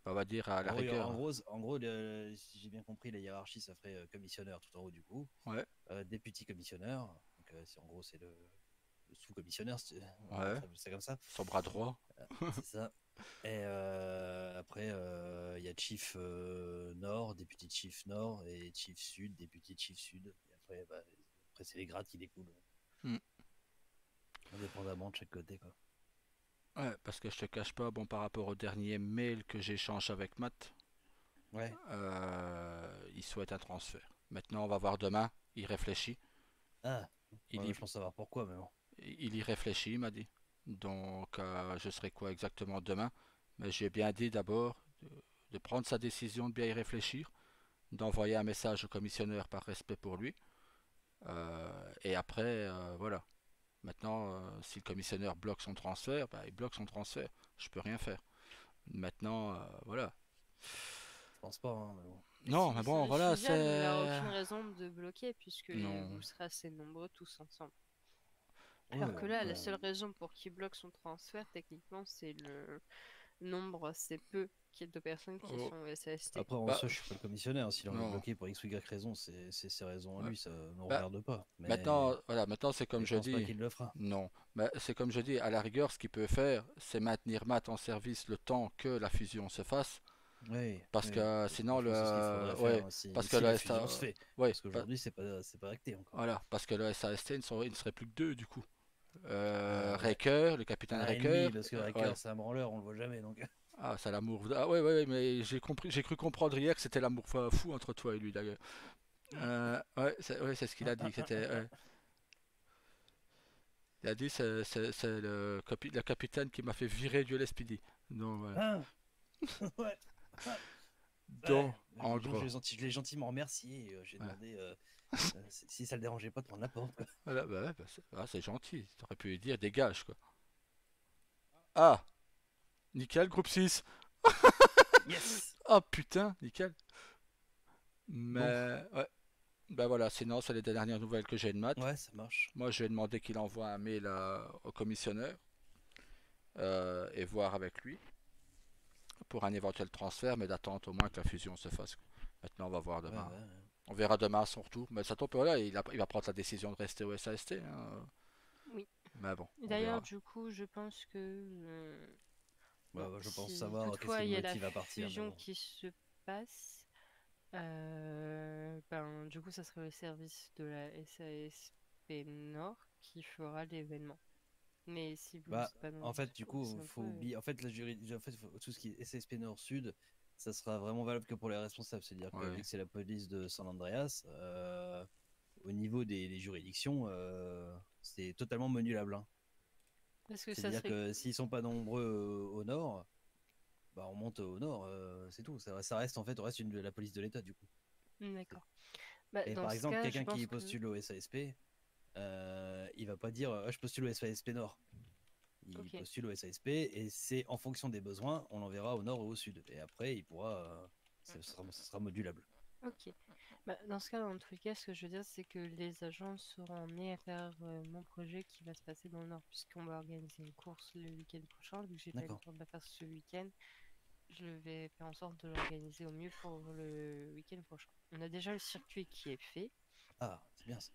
On va dire à la rigueur. En gros, si j'ai bien compris, la hiérarchie, ça ferait commissionneur tout en haut, du coup. Ouais, Député commissionneur, donc, en gros, c'est le sous-commissionneur, on va ouais, appeler ça comme ça. son bras droit. C'est ça. Et après, il y a Chief Nord, député Chief Nord, et Chief Sud, député Chief Sud. Et après, après c'est les grades qui découlent, Hmm. indépendamment de chaque côté, quoi. Ouais, parce que je te cache pas, bon, par rapport au dernier mail que j'échange avec Matt, Ouais. il souhaite un transfert. Maintenant, on va voir demain. Il réfléchit. Ah, Il ouais, y, je pense savoir pourquoi, mais bon. il y réfléchit, il m'a dit. Donc, je serai quoi exactement demain. Mais j'ai bien dit d'abord de prendre sa décision, de bien y réfléchir, d'envoyer un message au commissionnaire par respect pour lui. Et après, voilà. Maintenant, si le commissionnaire bloque son transfert, bah, il bloque son transfert. Je peux rien faire. Maintenant, voilà. Je pense pas, hein, mais bon. Non, mais Si bon, c'est voilà, faisable, il n'a c'est. aucune raison de bloquer puisque Non. vous serez assez nombreux tous ensemble. Ouais, Alors que là, la ouais. seule raison pour qu'il bloque son transfert, techniquement, c'est le nombre, c'est peu de personnes qui Oh, sont au SAST. Après, en bah, soi, je suis pas le commissionnaire. S'il a envie de non. bloquer pour X ou Y raison, c'est ses raisons à Ouais. lui, ça ne nous Bah, regarde pas. Mais maintenant, voilà, maintenant c'est comme je je pense pas dis. qu'il le fera. Non. Mais c'est comme je dis, à la rigueur, ce qu'il peut faire, c'est maintenir Matt en service le temps que la fusion se fasse. Oui, Parce oui. que sinon, Je pense que c'est ce qu'il faudrait ouais, faire hein, parce que si le la SA, fusion se fait. ouais, Parce qu'aujourd'hui, c'est pas acté encore. voilà, parce que le SAST, il ne serait plus que deux du coup. Ouais. Raker, le capitaine Un Raker, ennemi, parce que ouais. Hacker, c'est un branleur, on le voit jamais. Donc... Ah, c'est l'amour. Ah ouais, ouais, ouais, mais j'ai cru comprendre hier que c'était l'amour fou entre toi et lui d'ailleurs. Ouais, c'est ce qu'il a dit. Ouais. Il a dit c'est le capitaine qui m'a fait virer du LSPD. Donc voilà. Ah ouais. Donc, en Je gros. je l'ai gentiment remercié. J'ai Ouais. demandé si ça le dérangeait pas de prendre la porte. Quoi. Voilà, bah ouais, c'est gentil. T'aurais pu lui dire dégage quoi. Ah, nickel, groupe 6. Yes. Ah putain, nickel. Bon. Mais ouais. Ben voilà, sinon c'est les dernières nouvelles que j'ai de Matt. Ouais, ça marche. Moi je vais demander qu'il envoie un mail au commissionnaire et voir avec lui pour un éventuel transfert, mais d'attendre au moins que la fusion se fasse. Maintenant on va voir Ouais, demain. ouais. On verra demain à son retour. Mais ça tombe là, il va prendre la décision de rester au SAST. Hein. Oui. Mais bon, on D'ailleurs, verra. du coup, je pense que Ouais, bon, je pense si savoir qu'est-ce toutefois qui il le y a la motive à partir. Mais fusion bon. qui se passe, du coup, ça sera le service de la SASP Nord qui fera l'événement. Mais si vous Bah, n'êtes pas dans en le fait, du discours, coup, c'est un faut peu- oublier. En fait, tout ce qui est SSP Nord-Sud, ça sera vraiment valable que pour les responsables. C'est-à-dire que Ouais. vu que c'est la police de San Andreas, au niveau des juridictions, c'est totalement modulable. Hein. Parce que ça C'est-à-dire serait... que s'ils sont pas nombreux au nord, bah on monte au nord, c'est tout. Ça reste en fait, la police de l'État du coup. D'accord. Bah, Et dans par ce exemple, cas, je quelqu'un pense qui que... postule au SASP, il va pas dire je postule au SASP Nord. Il Ok. postule au SASP et c'est en fonction des besoins, on l'enverra au nord ou au sud. Et après, il pourra, ce sera modulable. Ok. Bah, dans ce cas, dans tous les cas, ce que je veux dire, c'est que les agents seront emmenés à faire mon projet qui va se passer dans le Nord, puisqu'on va organiser une course le week-end prochain. Vu que j'ai pas eu le D'accord. temps de la faire ce week-end, je vais faire en sorte de l'organiser au mieux pour le week-end prochain. On a déjà le circuit qui est fait, Ah, c'est bien ça.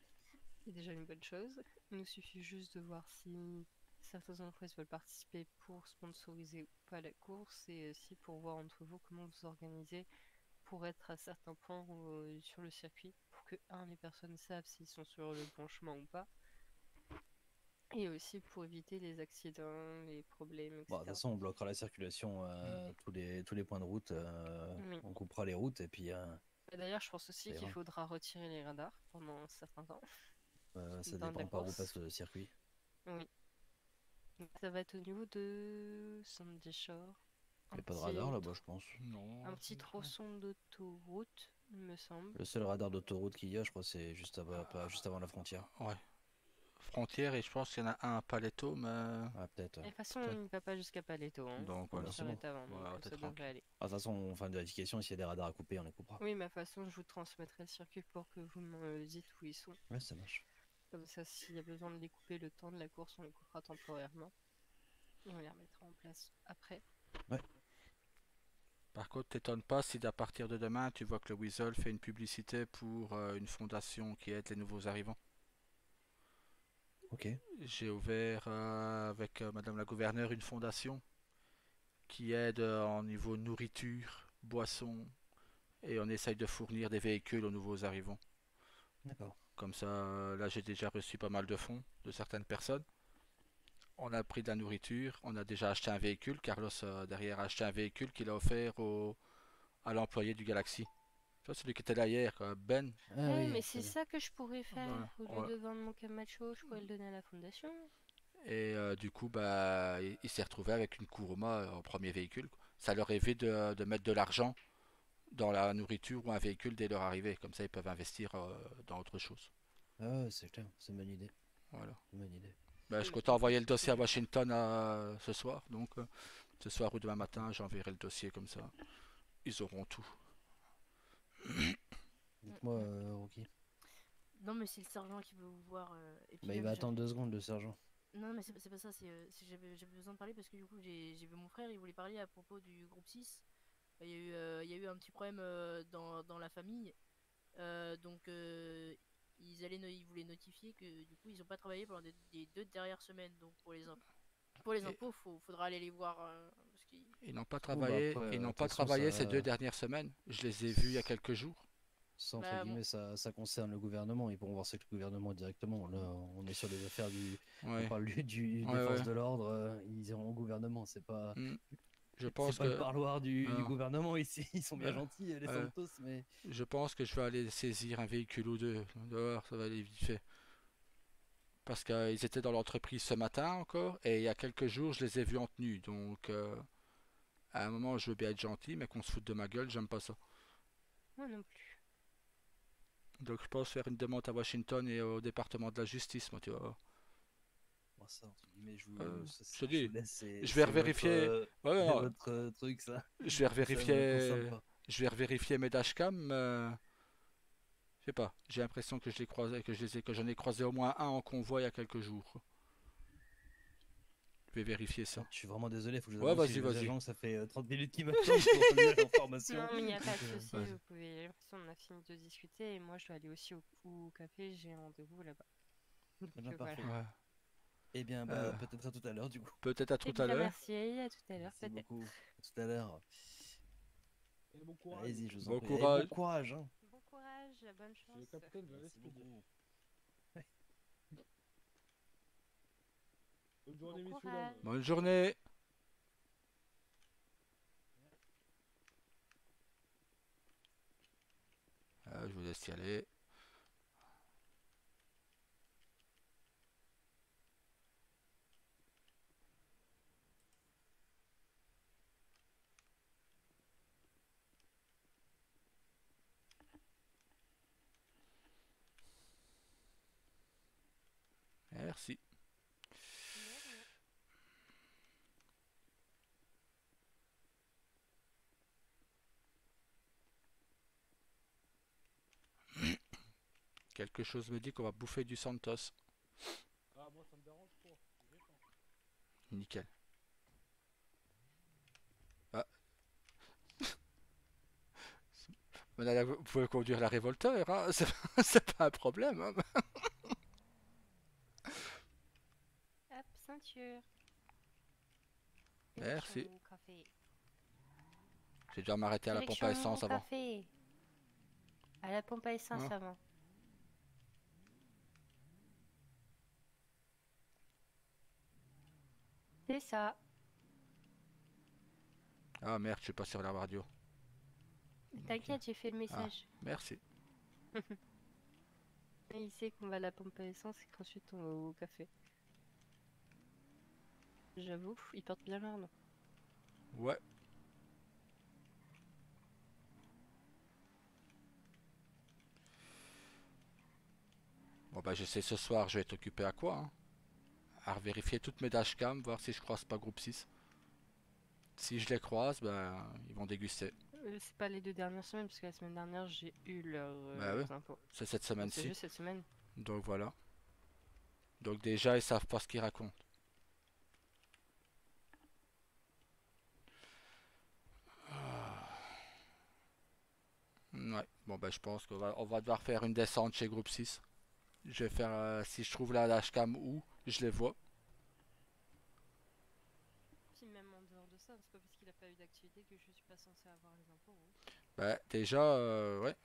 c'est déjà une bonne chose. Il nous suffit juste de voir si certaines entreprises veulent participer pour sponsoriser ou pas la course, et aussi pour voir entre vous comment vous organisez pour être à certains points sur le circuit, pour que, les personnes savent s'ils sont sur le bon chemin ou pas, et aussi pour éviter les accidents, les problèmes, Bon, de toute etc. façon, on bloquera la circulation, tous les points de route, Oui. on coupera les routes et puis Et d'ailleurs, je pense aussi ça qu'il ira. faudra retirer les radars pendant un certain temps Ça dans la dépend par où course. passe le circuit. Oui. Donc, ça va être au niveau de Sandy Shore. Il n'y a pas de radar là-bas, je pense. Non. Un petit tronçon d'autoroute, il me semble. Le seul radar d'autoroute qu'il y a, je crois, c'est juste juste avant la frontière. Ouais. Frontière, et je pense qu'il y en a un à Paleto, mais. Ah, peut-être. Et de Ouais. toute façon, Peut-être. on ne va pas jusqu'à Paleto. Donc, On voilà. c'est bon. s'arrête avant, Voilà, donc t'es ça tranquille. devrait aller. Ah, de toute façon, on fait une vérification. S'il y a des radars à couper, on les coupera. Oui, mais de toute façon, je vous transmettrai le circuit pour que vous me dites où ils sont. Ouais, ça marche. Comme ça, s'il y a besoin de les couper le temps de la course, on les coupera temporairement. Et on les remettra en place après. Par contre, t'étonnes pas si à partir de demain, tu vois que le Weasel fait une publicité pour une fondation qui aide les nouveaux arrivants. Ok. J'ai ouvert avec Madame la gouverneure une fondation qui aide en niveau nourriture, boisson, et on essaye de fournir des véhicules aux nouveaux arrivants. D'accord. Comme ça, là j'ai déjà reçu pas mal de fonds de certaines personnes. On a pris de la nourriture, on a déjà acheté un véhicule. Carlos derrière a acheté un véhicule qu'il a offert à l'employé du Galaxy. Tu vois, celui qui était là hier, quoi, Ben. Ah oui, mais très c'est bien. ça que je pourrais faire. Voilà. Au lieu de vendre mon Camacho, je pourrais le donner à la fondation. Et du coup, bah, il s'est retrouvé avec une Kuruma en premier véhicule, quoi. Ça leur évite de mettre de l'argent dans la nourriture ou un véhicule dès leur arrivée. Comme ça, ils peuvent investir dans autre chose. Ah ouais, c'est clair. C'est une bonne idée. Voilà. C'est une bonne idée. Bah, je compte envoyer le dossier à Washington ce soir. Donc, ce soir ou demain matin, j'enverrai le dossier comme ça. Ils auront tout. Dites-moi, Rocky. Non, mais c'est le sergent qui veut vous voir. Et puis Bah, il même, va attendre 2 secondes, le sergent. Non, mais c'est pas ça. J'avais besoin de parler parce que du coup, j'ai vu mon frère. Il voulait parler à propos du groupe 6. Il y a eu un petit problème dans la famille. Donc, ils voulaient notifier que du coup, ils n'ont pas travaillé pendant les 2 dernières semaines. Donc, pour les impôts, faudra aller les voir. Parce qu'ils... Ils n'ont pas bah travaillé, après, ils de n'ont toute pas façon, travaillé ça- ces 2 dernières semaines. Je les ai vus il y a quelques jours. Ça, entre Bah, guillemets, ça concerne le gouvernement. Ils pourront voir ça avec le gouvernement directement. Là, on est sur des affaires On Ouais. parle des Ouais, forces ouais. de l'ordre. Ils iront au gouvernement. C'est pas. Mm. Je C'est pense pas le que parloir du Ah. gouvernement ici. Ils sont bien Ouais. gentils, les Ouais. Santos, mais. je pense que je vais aller saisir un véhicule ou deux dehors, ça va aller vite fait. Parce qu'ils étaient dans l'entreprise ce matin encore, et il y a quelques jours, je les ai vus en tenue. Donc, à un moment, je veux bien être gentil, mais qu'on se foute de ma gueule, j'aime pas ça. Moi non plus. Donc, je pense faire une demande à Washington et au département de la justice, moi, tu vois. Bon, ça, entre guillemets, Je te dis, vous laisse. je vais revérifier. Ouais, non, Votre truc, ça. je vais Ça me revérifier. concerne pas. Je vais revérifier mes dashcams. Je sais pas. J'ai l'impression que je les croisais, que j'en ai croisé au moins un en convoi il y a quelques jours. Je vais vérifier ça. Je suis vraiment désolé, faut que je vous Ouais, avoue, vas-y, j'ai des vas-y. agents que ça fait 30 minutes qu'ils m'attendent pour donner l'information. Non, mais il n'y a pas de Donc, souci. vas-y. Vous pouvez. J'ai l'impression qu'on a fini de discuter et moi je dois aller aussi au café. J'ai un rendez-vous là-bas. Donc, Eh ben, voilà. parfait. Ouais. Eh bien, Euh. peut-être à tout à l'heure, du coup. Peut-être à Eh tout à bien, l'heure. merci. À tout à l'heure, Merci peut-être. beaucoup. À tout à l'heure. Et bon courage. Allez-y, je vous en Bon prie. Et courage. bon courage. Hein. Bon courage, bonne Le chance. capitaine va Merci l'expliquer. beaucoup. Bonne journée, Bon messieurs, courage. dames. Bonne journée. Je vous laisse y aller. Merci. Quelque chose me dit qu'on va bouffer du Santos. Ah, moi ça me dérange pas. J'ai faim. Nickel. Ah. Madame, vous pouvez conduire la révolteur, hein. C'est pas un problème, hein. Hop, ceinture. Merci. Direction au café. J'ai déjà m'arrêter à la pompe à Direction essence au avant. café. À la pompe à essence Hein. avant. C'est ça. Ah merde, je suis pas sur la radio. T'inquiète, j'ai fait le Ah, message. merci. Et il sait qu'on va à la pompe à essence et qu'ensuite on va au café. J'avoue, ils portent bien leur nom. Ouais. Bon bah je sais ce soir je vais être occupé à quoi, hein. À vérifier toutes mes dashcams, voir si je croise pas groupe 6. Si je les croise, ben ils vont déguster. C'est pas les 2 dernières semaines, parce que la semaine dernière j'ai eu Bah oui, leurs infos. c'est cette C'est semaine-ci. juste cette semaine. Donc voilà. Donc déjà ils savent pas ce qu'ils racontent. Ouais, bon bah je pense on va devoir faire une descente chez groupe 6. Je vais faire, si je trouve la dashcam où, je les vois. Puis même en dehors de ça, c'est pas parce qu'il a pas eu d'activité que je suis pas censée avoir les infos. Bah déjà, ouais,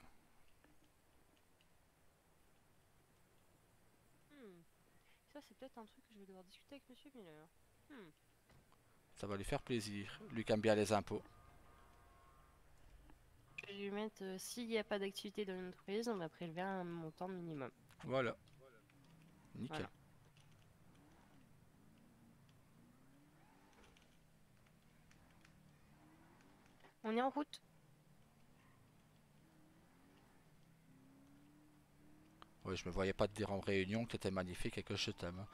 Hmm. Ça c'est peut-être un truc que je vais devoir discuter avec Monsieur Miller. Hmm. ça va lui faire plaisir. Lui qui aime bien les impôts. Je vais lui mettre, s'il n'y a pas d'activité dans l'entreprise, on va prélever un montant minimum. Voilà. Nickel. Voilà. On est en route. Ouais, je me voyais pas te dire en réunion que t'étais magnifique et que je t'aime.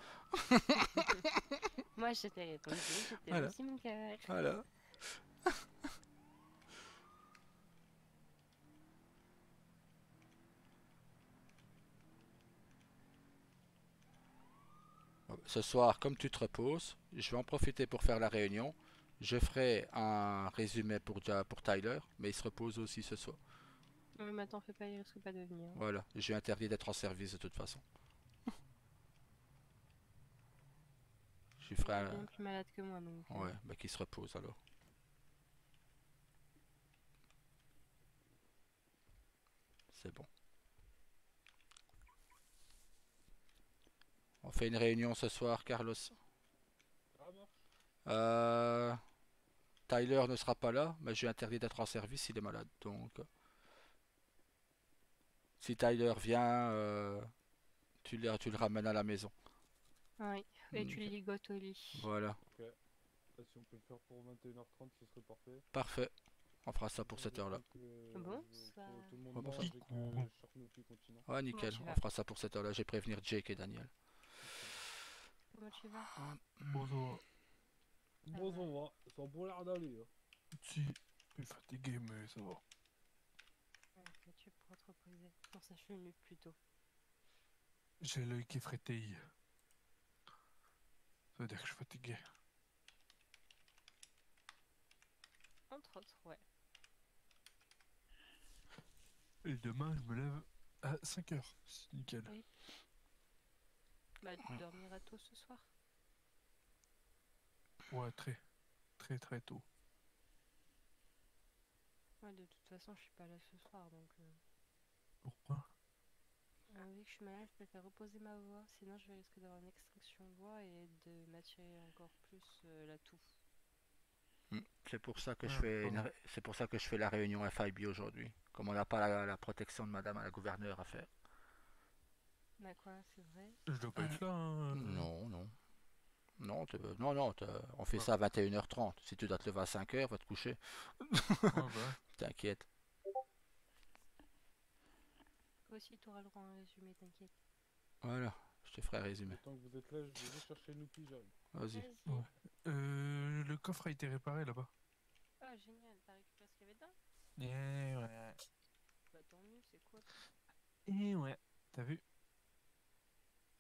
Moi je t'ai répondu, c'était Voilà. aussi mon cœur. Voilà. Bon, ce soir, comme tu te reposes, je vais en profiter pour faire la réunion. Je ferai un résumé pour Tyler, mais il se repose aussi ce soir. Oui, mais attends, fais pas, il risque pas de venir. Voilà, j'ai interdit d'être en service de toute façon. Je lui Il ferai est un... bien plus malade que moi, donc. Ouais, bah qu'il se repose alors. C'est bon. On fait une réunion ce soir, Carlos. Ça marche. Euh... Tyler ne sera pas là, mais j'ai interdit d'être en service, il est malade. Donc, si Tyler vient, tu le ramènes à la maison. Oui, et tu Nickel. les ligotes au lit. Voilà, Ok. Là, si on peut le faire pour 21h30, ce serait parfait. parfait. On fera ça pour cette heure-là. Bon, Faut ça- tout le monde Ouais, bon, mange ça- et que Sharknoopy continue. Ouais, nickel, tu on vas fera ça pour cette heure-là. Je vais prévenir Jake et Daniel. Comment tu vas? Bonjour. Bon, ça va. Ça a pas l'air d'aller. Hein. Si, je suis fatigué, mais ça va. Ok, tu pourras te reposer. Pour ça, je suis venue plus tôt. J'ai l'œil qui frétille. Ça veut dire que je suis fatigué. Entre autres, ouais. Et demain, je me lève à 5h. C'est nickel. Oui. Bah, tu dormiras tôt ce soir. Ouais, très tôt. Ouais, de toute façon, je suis pas là ce soir, donc. Pourquoi? Vu que je suis malade, je préfère reposer ma voix, sinon je vais risquer d'avoir une extraction de voix et de m'attirer encore plus la toux. C'est pour ça que Ah, pardon. c'est pour ça que je fais la réunion FIB aujourd'hui. Comme on n'a pas la protection de Madame la gouverneure à faire. Bah quoi, c'est vrai? Je dois pas être là, hein. Non, non. Non, on fait Ouais. ça à 21h30. Si tu dois te lever à 5h, va te coucher. Ouais, bah. T'inquiète. Toi aussi, t'auras le droit à un résumé, t'inquiète. Voilà, je te ferai un résumé. Tant que vous êtes là, je vais juste chercher Noopy, j'arrive. Vas-y. Vas-y. Ouais. Le coffre a été réparé là-bas. Ah, génial, t'as récupéré ce qu'il y avait dedans? Ouais. Bah tant mieux, c'est quoi? Et ouais. T'as vu?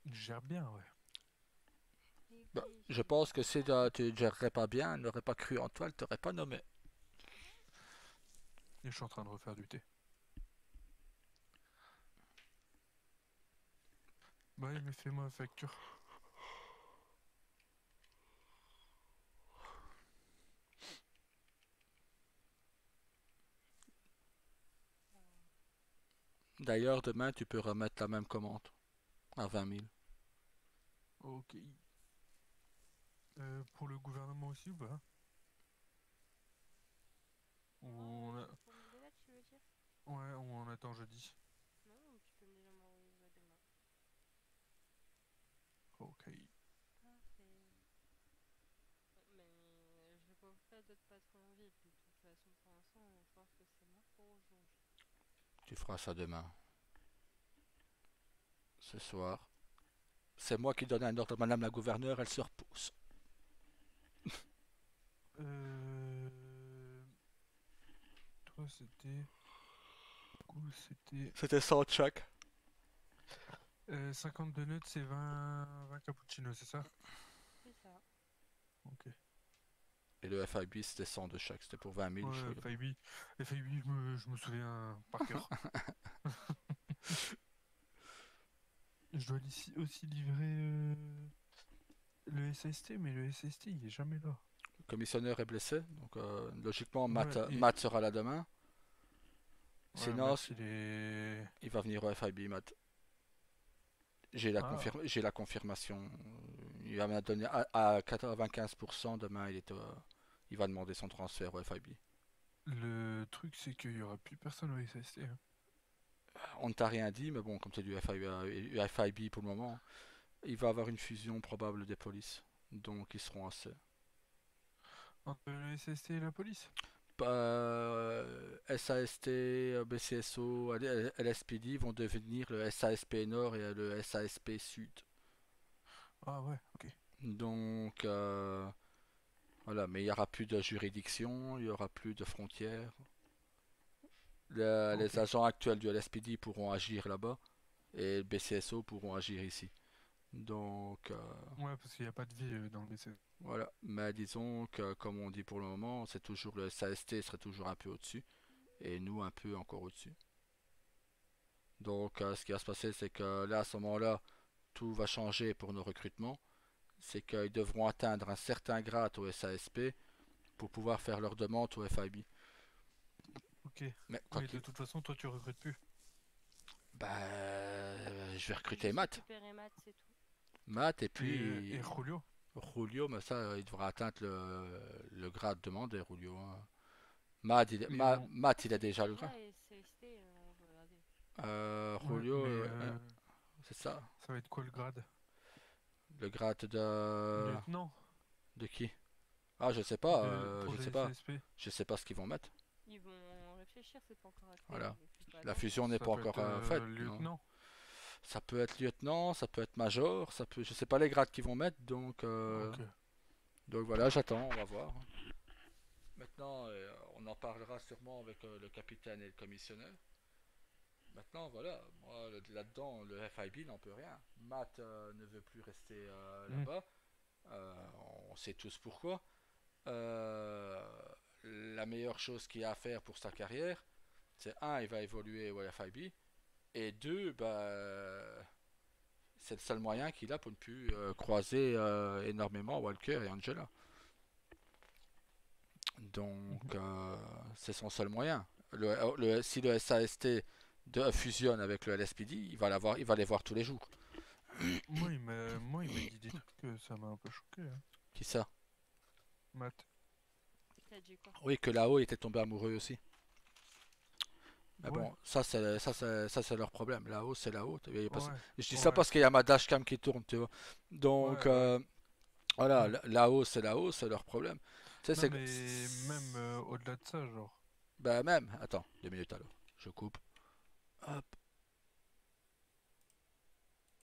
Je gère bien, ouais. Bah, je pense que si tu ne gérerais pas bien, elle n'aurait pas cru en toi, elle t'aurait pas nommé. Et je suis en train de refaire du thé. Bah, mais fais-moi facture. D'ailleurs, demain, tu peux remettre la même commande à 20 000. Ok. Pour le gouvernement aussi ou pas? Ou on a... Pour mes lettres, tu veux dire? Ouais, ou on attend jeudi. Non, tu peux me déjà m'envoyer ça demain. Ok. Parfait. Mais je vais pas faire d'autres patrons en ville. De toute façon, pour l'instant, je pense que c'est mort pour aujourd'hui. Tu feras ça demain. Ce soir. C'est moi qui donne un ordre à Madame la gouverneure, elle se repousse. Toi, c'était... C'était... C'était 100 chaque. 52 nuts, c'est 20 cappuccinos, c'est ça? C'est ça. Ok. Et le FIB, c'était 100 de chaque. C'était pour 20 000. Ouais, FIB, je me souviens par cœur. Je dois aussi livrer le SST, mais le SST, il est jamais là. Le commissionnaire est blessé, donc logiquement, Ouais, Matt sera là demain. Ouais, Sinon, Matt, il va venir au FIB, Matt. J'ai la confirmation. Il va me la donner à 95% demain. Il va demander son transfert au FIB. Le truc, c'est qu'il y aura plus personne au SST. Hein. On ne t'a rien dit, mais bon, comme c'est du FIB pour le moment, il va avoir une fusion probable des polices. Donc ils seront assez. Entre le SST et la police? SAST, BCSO, LSPD vont devenir le SASP Nord et le SASP Sud. Ah ouais, ok. Donc voilà, mais il n'y aura plus de juridiction, il n'y aura plus de frontières. Les agents actuels du LSPD pourront agir là-bas et le BCSO pourront agir ici. Donc ouais, parce qu'il n'y a pas de vie dans le BCSO. voilà, mais disons que comme on dit pour le moment, c'est toujours le SAST serait toujours un peu au-dessus et nous un peu encore au-dessus. Donc ce qui va se passer, c'est que là à ce moment-là, tout va changer pour nos recrutements. C'est qu'ils devront atteindre un certain grade au SASP pour pouvoir faire leur demande au FIB. Ok. Mais Oui, de toute façon, toi, tu recrutes plus. Bah, je vais recruter Matt. Matt, c'est tout. Matt et puis... Et Julio. Julio, mais ça, il devra atteindre le grade demandé, Julio. Hein. Matt, il a déjà le grade. Julio, c'est ça. Ça va être quoi le grade? Le grade de... Lieutenant. De qui? Ah, je sais pas. Je sais pas. CSP. Je sais pas ce qu'ils vont mettre. Ils vont réfléchir, c'est pas encore acté. Voilà. La fusion n'est pas encore faite. Lieutenant. Ça peut être lieutenant, ça peut être major, ça peut. Je sais pas les grades qu'ils vont mettre, donc. Okay. Donc voilà, j'attends, on va voir. Maintenant, on en parlera sûrement avec le capitaine et le commissionnaire. Maintenant, voilà, moi là-dedans, le FIB n'en peut rien. Matt ne veut plus rester là-bas. On sait tous pourquoi. La meilleure chose qu'il a à faire pour sa carrière, c'est un, il va évoluer au FIB, et deux, c'est le seul moyen qu'il a pour ne plus croiser énormément Walker et Angela. Donc, c'est son seul moyen. Si le SAST fusionne avec le LSPD, il va les voir tous les jours. Moi, il m'a dit des trucs que ça m'a un peu choqué. Hein. Qui ça? Matt. Oui, que là-haut, il était tombé amoureux aussi. Mais bon, ça c'est leur problème. Là-haut, c'est là-haut. Je dis ça parce qu'il y a ma dashcam qui tourne, tu vois. Donc, voilà, là-haut, c'est leur problème. Non, mais même au-delà de ça, genre. Bah même, attends, 2 minutes alors. Je coupe. Hop.